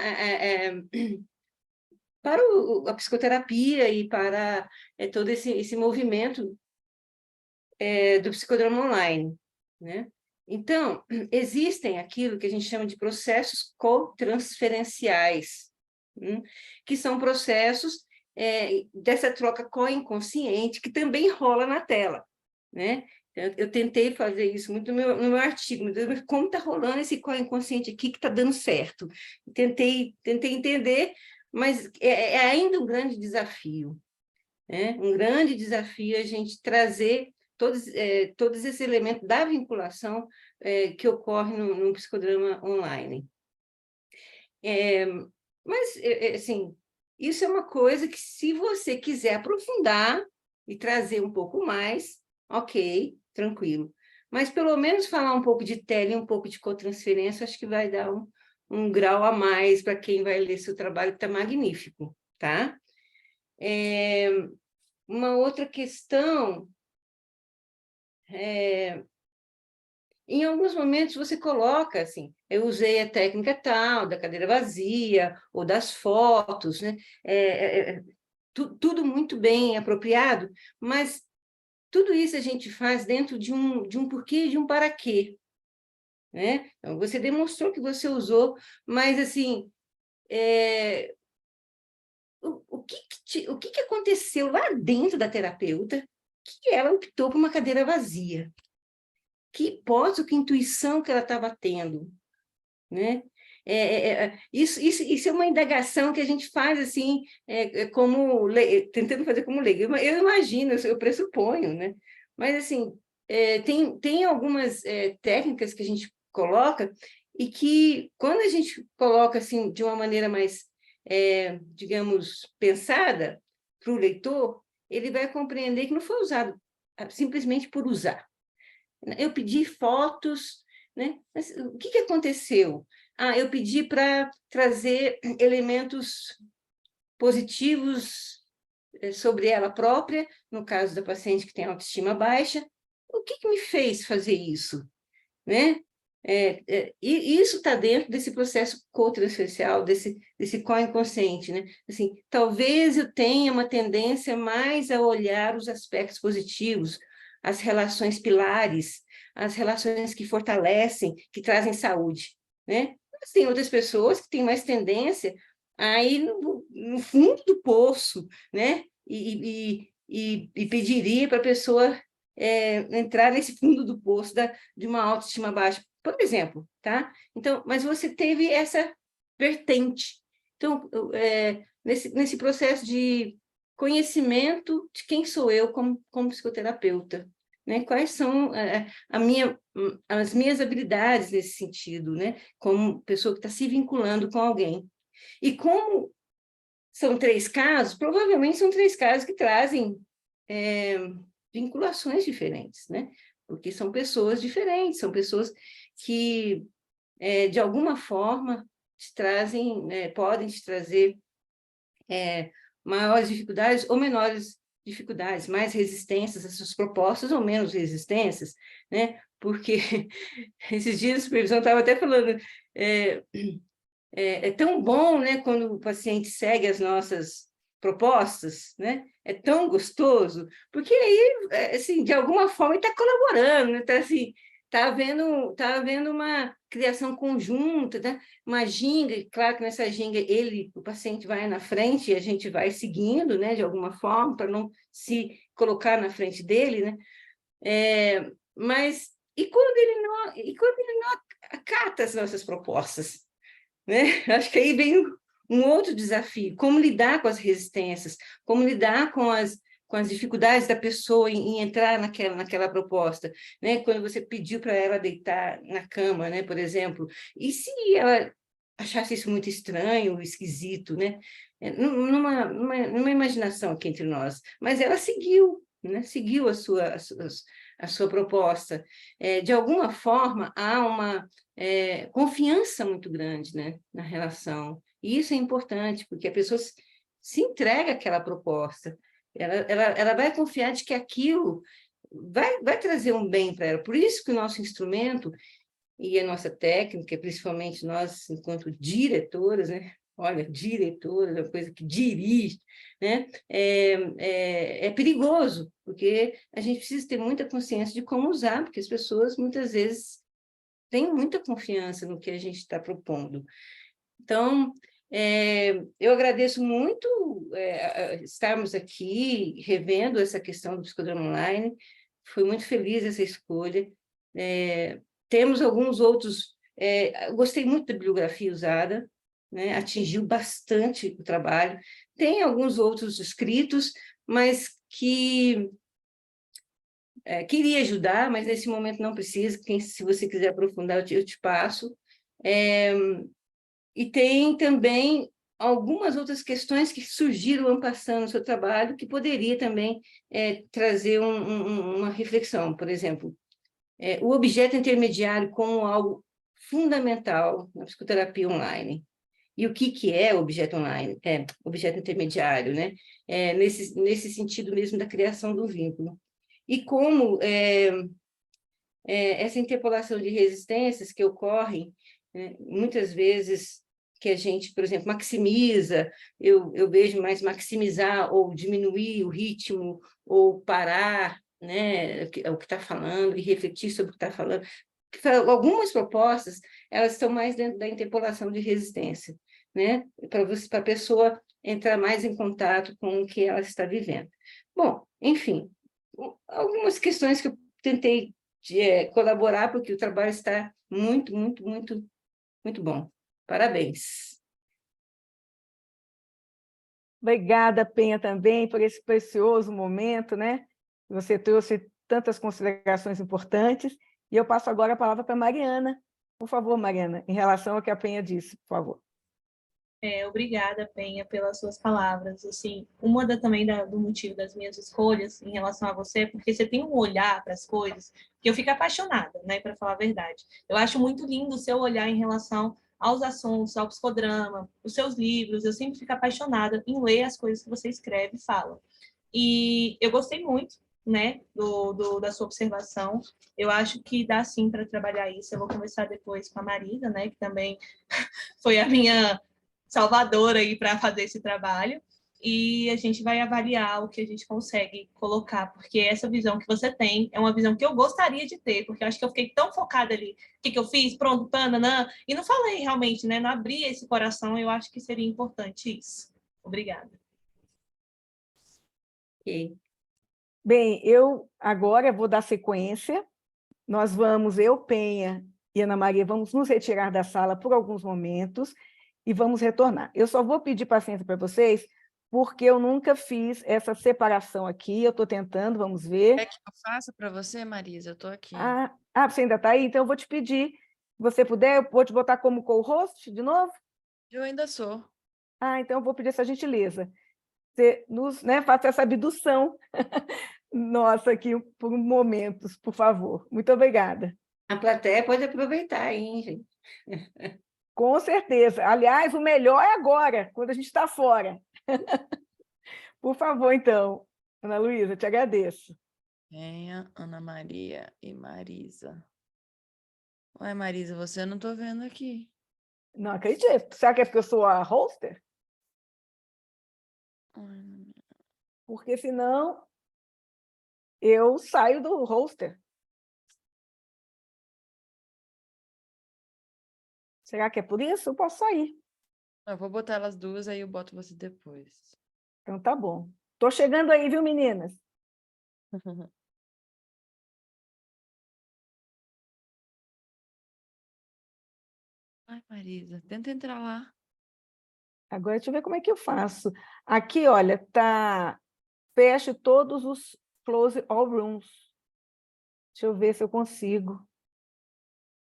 a psicoterapia e para todo esse movimento do psicodrama online, né? Então, existem aquilo que a gente chama de processos cotransferenciais, que são processos dessa troca co-inconsciente que também rola na tela, né? Eu tentei fazer isso muito no meu artigo, como está rolando esse co-inconsciente aqui que está dando certo. Tentei entender mas é ainda um grande desafio, né? Um grande desafio a gente trazer todos esses elementos da vinculação que ocorre no psicodrama online. Mas, assim, isso é uma coisa que, se você quiser aprofundar e trazer um pouco mais, ok, tranquilo. Mas, pelo menos, falar um pouco de tele e um pouco de cotransferência, acho que vai dar um grau a mais para quem vai ler seu trabalho, que está magnífico, tá? Uma outra questão... em alguns momentos você coloca assim, eu usei a técnica tal, da cadeira vazia, ou das fotos, né? Tudo muito bem apropriado, mas tudo isso a gente faz dentro de um porquê e de um para quê, né? Então, você demonstrou que você usou, mas assim, o que aconteceu lá dentro da terapeuta que ela optou por uma cadeira vazia? Que hipótese, que intuição que ela estava tendo, né? Isso é uma indagação que a gente faz assim, tentando fazer como leigo. Eu imagino, eu pressuponho, né? Mas assim, tem algumas técnicas que a gente coloca e que, quando a gente coloca assim de uma maneira mais, digamos, pensada para o leitor, ele vai compreender que não foi usado simplesmente por usar. Eu pedi fotos, né? Mas o que aconteceu? Eu pedi para trazer elementos positivos sobre ela própria, no caso da paciente que tem autoestima baixa. O que me fez fazer isso? Né? E isso está dentro desse processo cotransferencial, desse co-inconsciente, né? Assim, talvez eu tenha uma tendência mais a olhar os aspectos positivos, as relações pilares, as relações que fortalecem, que trazem saúde, né? Mas tem outras pessoas que têm mais tendência a ir no fundo do poço, né? E pediria para a pessoa entrar nesse fundo do poço de uma autoestima baixa, por exemplo, tá? Então, mas você teve essa vertente. Então, nesse processo de conhecimento de quem sou eu como psicoterapeuta, né? Quais são as minhas habilidades nesse sentido, né? Como pessoa que está se vinculando com alguém. E como são 3 casos, provavelmente são 3 casos que trazem vinculações diferentes, né? Porque são pessoas diferentes, são pessoas que, de alguma forma, te trazem, podem te trazer maiores dificuldades ou menores dificuldades, mais resistências às suas propostas ou menos resistências, né? Porque esses dias a supervisão estava até falando, é tão bom, né, quando o paciente segue as nossas propostas, né? É tão gostoso, porque aí, assim, de alguma forma, ele está colaborando, né? Assim, tá havendo uma criação conjunta, né? Uma ginga, e claro que nessa ginga o paciente vai na frente e a gente vai seguindo, né, de alguma forma, para não se colocar na frente dele, né? Mas e quando ele não acata as nossas propostas, né? Acho que aí vem um outro desafio, como lidar com as resistências, como lidar com as dificuldades da pessoa em entrar naquela proposta, né? Quando você pediu para ela deitar na cama, né, por exemplo, e se ela achasse isso muito estranho, esquisito, né? Numa imaginação aqui entre nós, mas ela seguiu, né? Seguiu a sua proposta. De alguma forma, há uma confiança muito grande, né, na relação. E isso é importante, porque a pessoa se entrega àquela proposta. Ela vai confiar de que aquilo vai trazer um bem para ela. Por isso que o nosso instrumento e a nossa técnica, principalmente nós, enquanto diretoras, né? Olha, diretora, é uma coisa que dirige, né? É perigoso, porque a gente precisa ter muita consciência de como usar, porque as pessoas, muitas vezes, têm muita confiança no que a gente está propondo. Então, eu agradeço muito estarmos aqui revendo essa questão do psicodrama online, fui muito feliz essa escolha. Temos alguns outros... gostei muito da bibliografia usada, né? Atingiu bastante o trabalho. Tem alguns outros escritos, mas que queria ajudar, mas nesse momento não precisa. Se você quiser aprofundar, eu te passo. E tem também algumas outras questões que surgiram en passant no seu trabalho, que poderia também trazer uma reflexão. Por exemplo, o objeto intermediário como algo fundamental na psicoterapia online. E o que é objeto online? Objeto intermediário, né? Nesse sentido mesmo da criação do vínculo. E como essa interpolação de resistências que ocorrem, né, muitas vezes que a gente, por exemplo, maximiza, eu vejo mais maximizar ou diminuir o ritmo, ou parar, né, o que está falando, e refletir sobre o que está falando. Algumas propostas, elas estão mais dentro da interpolação de resistência, né, para a pessoa entrar mais em contato com o que ela está vivendo. Bom, enfim, algumas questões que eu tentei colaborar, porque o trabalho está muito, muito, muito, muito bom. Parabéns. Obrigada, Penha, também, por esse precioso momento, né? Você trouxe tantas considerações importantes. E eu passo agora a palavra para a Mariana. Por favor, Mariana, em relação ao que a Penha disse, por favor. Obrigada, Penha, pelas suas palavras. Assim, também do motivo das minhas escolhas em relação a você, porque você tem um olhar para as coisas que eu fico apaixonada, né, para falar a verdade. Eu acho muito lindo o seu olhar em relação aos assuntos, ao psicodrama, os seus livros. Eu sempre fico apaixonada em ler as coisas que você escreve e fala. E eu gostei muito, né, da sua observação. Eu acho que dá sim para trabalhar isso. Eu vou conversar depois com a Marisa, né, que também foi a minha salvadora aí para fazer esse trabalho, e a gente vai avaliar o que a gente consegue colocar, porque essa visão que você tem é uma visão que eu gostaria de ter, porque eu acho que eu fiquei tão focada ali, o que eu fiz, pronto, pananã, e não falei realmente, né, não abri esse coração. Eu acho que seria importante isso. Obrigada. Okay. Bem, eu agora vou dar sequência. Nós vamos, eu, Penha e Ana Maria, vamos nos retirar da sala por alguns momentos e vamos retornar. Eu só vou pedir paciência para vocês, porque eu nunca fiz essa separação aqui. Eu estou tentando, vamos ver. Quer que eu faça para você, Marisa? Eu estou aqui. Você ainda está aí? Então eu vou te pedir. Se você puder, eu vou te botar como co-host de novo? Eu ainda sou. Então eu vou pedir essa gentileza. Você faça essa abdução nossa aqui por momentos, por favor. Muito obrigada. A plateia pode aproveitar, hein, gente? Com certeza. Aliás, o melhor é agora, quando a gente está fora. Por favor, então, Ana Luísa, te agradeço. Penha, Ana Maria e Marisa. Ué, Marisa, você eu não estou vendo aqui. Não acredito. Será que é porque eu sou a hoster? Porque senão eu saio do hoster. Será que é por isso? Eu posso sair. Eu vou botar elas duas, aí eu boto você depois. Então tá bom. Estou chegando aí, viu, meninas? Ai, Marisa, tenta entrar lá. Agora deixa eu ver como é que eu faço. Aqui, olha, tá. Feche todos os close all rooms. Deixa eu ver se eu consigo.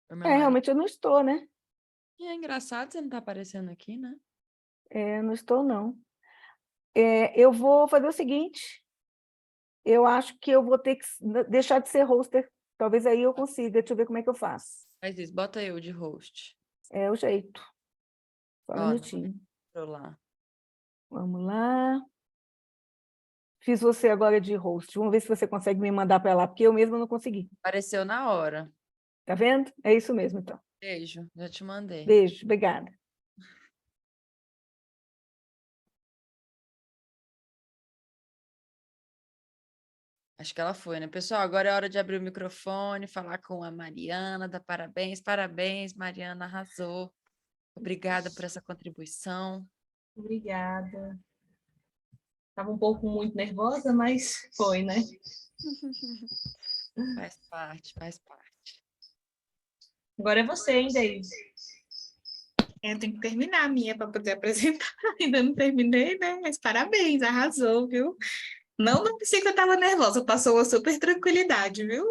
Realmente eu não estou, né? E é engraçado você não tá aparecendo aqui, né? Não estou, não. Eu vou fazer o seguinte. Eu acho que eu vou ter que deixar de ser hoster. Talvez aí eu consiga. Deixa eu ver como é que eu faço. Faz isso, bota eu de host. É o jeito. Só um minutinho. Lá. Vamos lá. Fiz você agora de host. Vamos ver se você consegue me mandar para lá, porque eu mesma não consegui. Apareceu na hora. Tá vendo? É isso mesmo, então. Beijo, já te mandei. Beijo, obrigada. Acho que ela foi, né? Pessoal, agora é hora de abrir o microfone, falar com a Mariana, dar parabéns. Parabéns, Mariana, arrasou. Obrigada por essa contribuição. Obrigada. Estava um pouco muito nervosa, mas foi, né? Faz parte, faz parte. Agora é você, hein, David? Eu tenho que terminar a minha para poder apresentar. Ainda não terminei, né? Mas parabéns, arrasou, viu? Não pensei que eu estava nervosa, passou uma super tranquilidade, viu?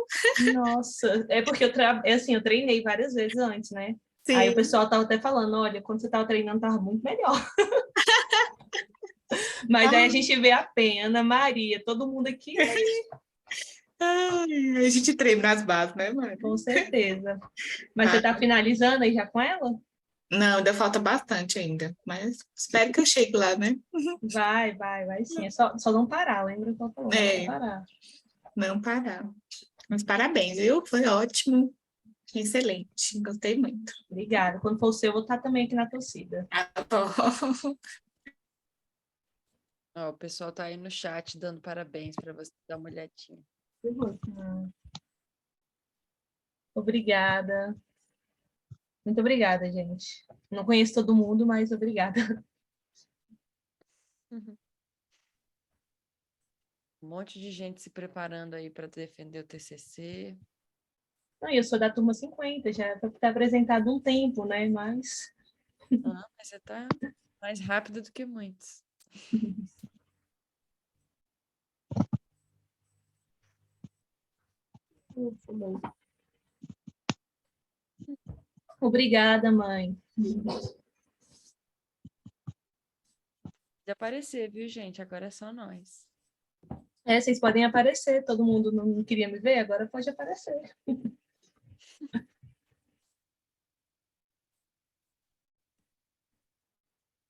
Nossa, é porque eu treinei várias vezes antes, né? Aí o Sim. pessoal tava até falando, olha, quando você tava treinando, tava muito melhor. Mas aí a gente vê a Pena, Maria, todo mundo aqui, Ai, a gente treina nas bases, né, mãe? com certeza. Mas você Tá. tá finalizando aí já com ela? Não, ainda falta bastante ainda, mas espero que eu chegue lá, né? Vai sim. É só não parar, lembra que eu falou, não É, parar. não parar. Mas parabéns, viu? Foi ótimo, excelente, gostei muito. Obrigada. Quando for o seu, eu vou estar também aqui na torcida. Tá bom. Ó, o pessoal tá aí no chat dando parabéns para você dar uma olhadinha. Obrigada. Muito obrigada, gente. Não conheço todo mundo, mas obrigada. Um monte de gente se preparando aí para defender o TCC. Não, eu sou da turma 50, já está apresentado um tempo, né? Mas Ah, mas você tá mais rápido do que muitos. obrigada, mãe. De aparecer, viu, gente? Agora é só nós. Vocês podem aparecer. Todo mundo não queria me ver, agora pode aparecer.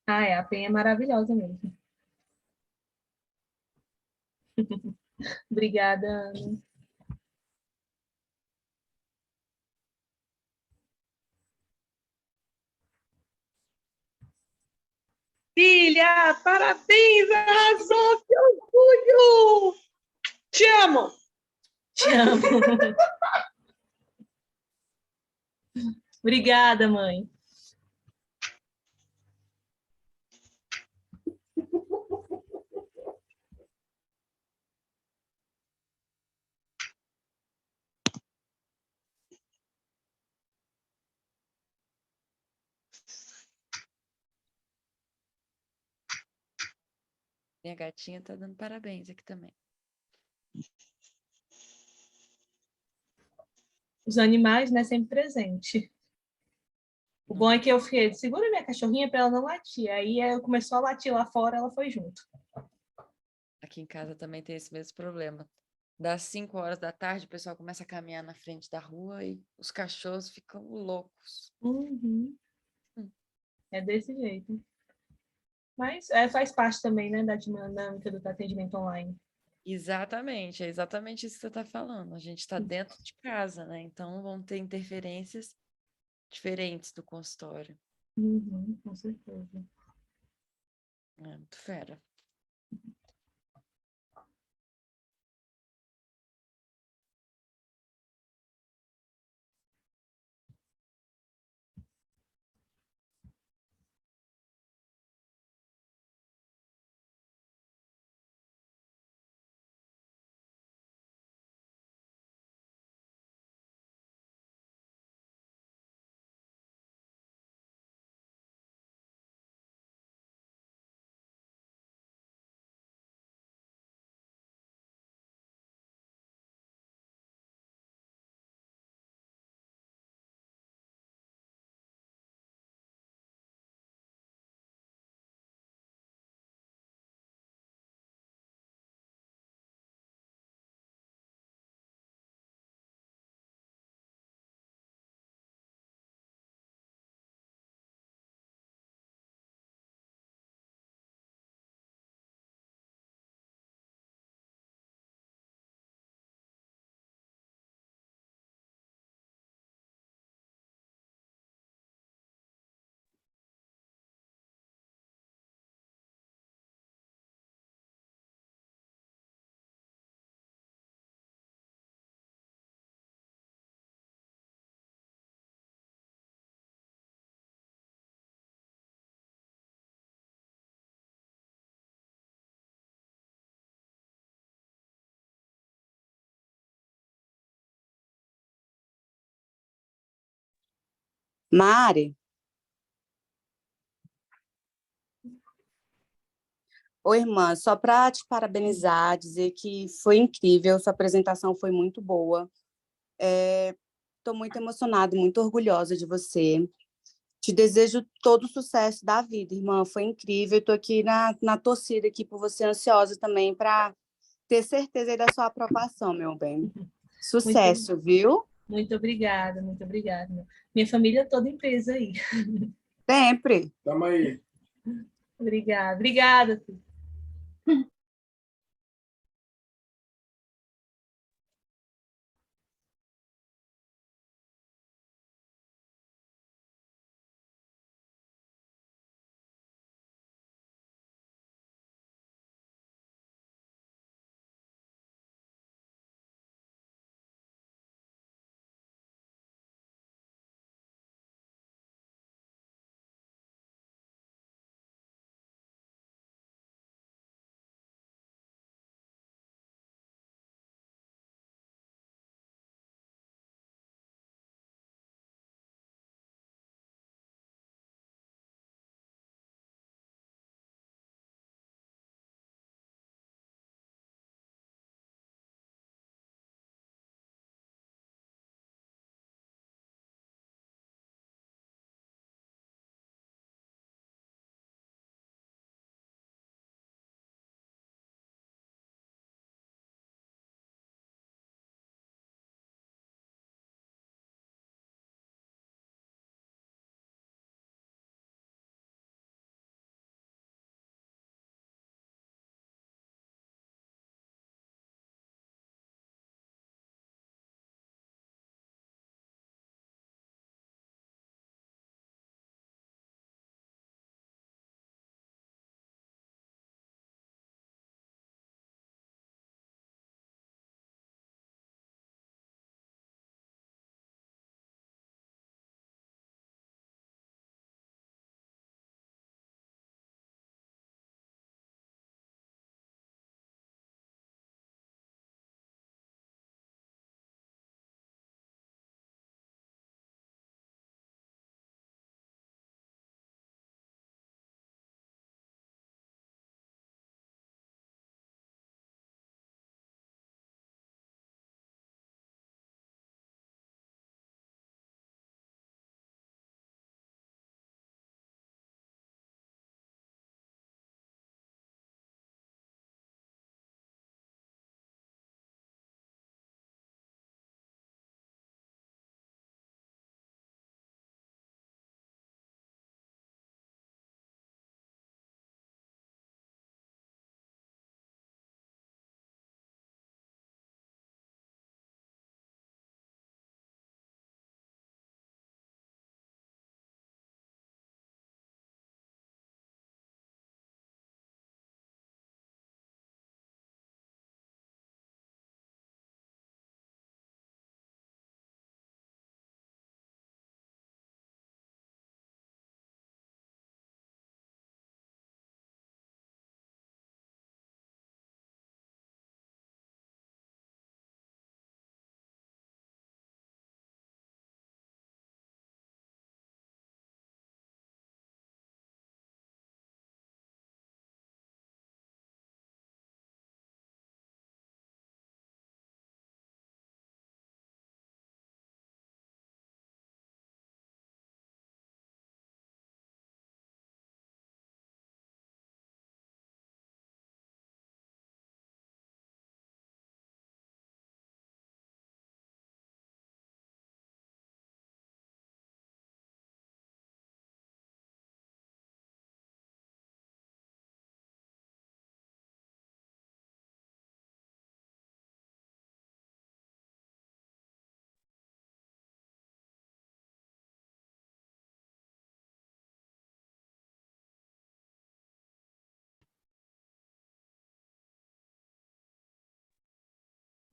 A Penha é maravilhosa mesmo. Obrigada, Ana. Filha, parabéns, arrasou, que orgulho! Te amo! Te amo. Obrigada, mãe. Minha gatinha tá dando parabéns aqui também. Os animais, né, sempre presente. O bom é que eu fiquei, segura minha cachorrinha para ela não latir. Aí ela começou a latir lá fora, ela foi junto. Aqui em casa também tem esse mesmo problema. Das 5 horas da tarde, o pessoal começa a caminhar na frente da rua e os cachorros ficam loucos. Uhum. É desse jeito. Mas faz parte também, né, da dinâmica do atendimento online. Exatamente, é exatamente isso que você está falando. A gente está dentro de casa, né? Então vão ter interferências diferentes do consultório. Uhum, com certeza. É muito fera. Mari, Oi, irmã, só para te parabenizar, dizer que foi incrível, sua apresentação foi muito boa. Estou muito emocionada, e muito orgulhosa de você. Te desejo todo o sucesso da vida, irmã. Foi incrível. Estou aqui na torcida aqui por você, ansiosa também para ter certeza aí da sua aprovação, meu bem. Sucesso, viu? Muito obrigada, muito obrigada. Minha família toda em peso aí. Sempre. Tamo aí. Obrigada, obrigada.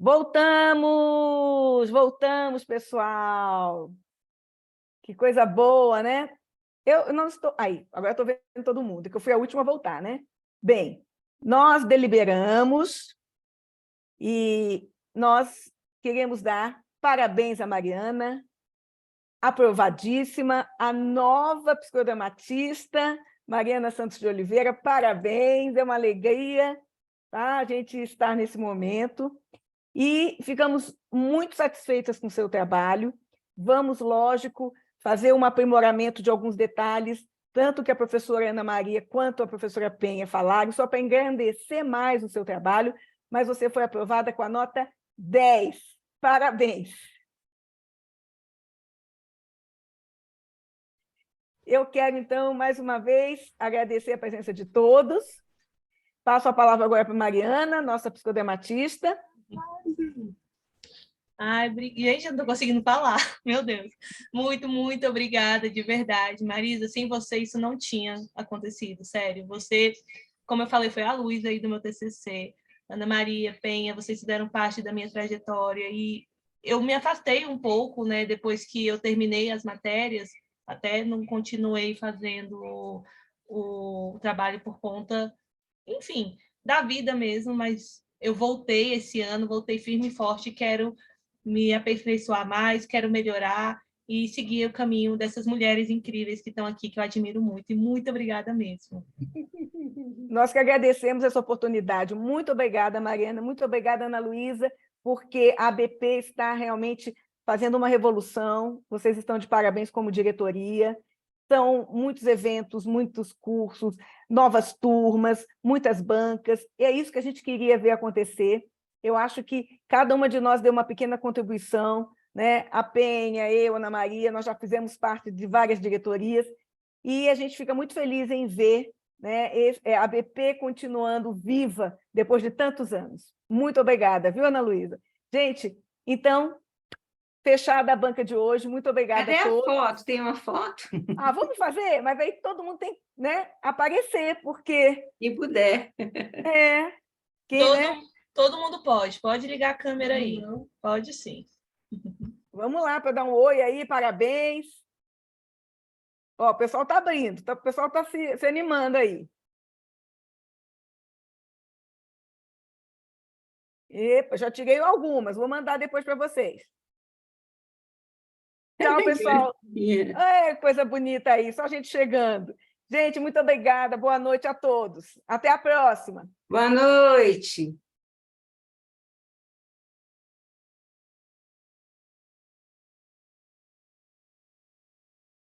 Voltamos, pessoal. Que coisa boa, né? Eu não estou... Aí, agora estou vendo todo mundo, que eu fui a última a voltar, né? Bem, nós deliberamos e nós queremos dar parabéns à Mariana, aprovadíssima, a nova psicodramatista Mariana Santos de Oliveira, parabéns, é uma alegria, tá? A gente estar nesse momento. E ficamos muito satisfeitas com o seu trabalho. Vamos, lógico, fazer um aprimoramento de alguns detalhes, tanto que a professora Ana Maria quanto a professora Penha falaram, só para engrandecer mais o seu trabalho, mas você foi aprovada com a nota 10. Parabéns! Eu quero, então, mais uma vez, agradecer a presença de todos. Passo a palavra agora para a Mariana, nossa psicodermatista. Ai, gente, eu não estou conseguindo falar, meu Deus. Muito, muito obrigada, de verdade. Marisa, sem você isso não tinha acontecido, sério. Você, como eu falei, foi a luz aí do meu TCC. Ana Maria, Penha, vocês fizeram parte da minha trajetória e eu me afastei um pouco, né, depois que eu terminei as matérias, até não continuei fazendo o trabalho por conta, enfim, da vida mesmo, mas eu voltei esse ano, voltei firme e forte, quero me aperfeiçoar mais, quero melhorar e seguir o caminho dessas mulheres incríveis que estão aqui, que eu admiro muito, e muito obrigada mesmo. Nós que agradecemos essa oportunidade. Muito obrigada, Mariana, muito obrigada, Ana Luísa, porque a ABP está realmente fazendo uma revolução, vocês estão de parabéns como diretoria, são muitos eventos, muitos cursos, novas turmas, muitas bancas, e é isso que a gente queria ver acontecer. Eu acho que cada uma de nós deu uma pequena contribuição, né? A Penha, eu, Ana Maria, nós já fizemos parte de várias diretorias, e a gente fica muito feliz em ver, né, a ABP continuando viva depois de tantos anos. Muito obrigada, viu, Ana Luísa? Gente, então, fechada a banca de hoje, muito obrigada Cadê a todos. a foto? Tem uma foto? Ah, vamos fazer? Mas aí todo mundo tem, né, aparecer, porque... Se puder. Todo mundo pode ligar a câmera aí. Pode sim. Vamos lá, para dar um oi aí, parabéns. Ó, o pessoal está abrindo, o pessoal está se animando aí. Epa, já tirei algumas, vou mandar depois para vocês. Tchau, pessoal. Ai, coisa bonita aí, só gente chegando. Gente, muito obrigada, boa noite a todos. Até a próxima. Boa noite.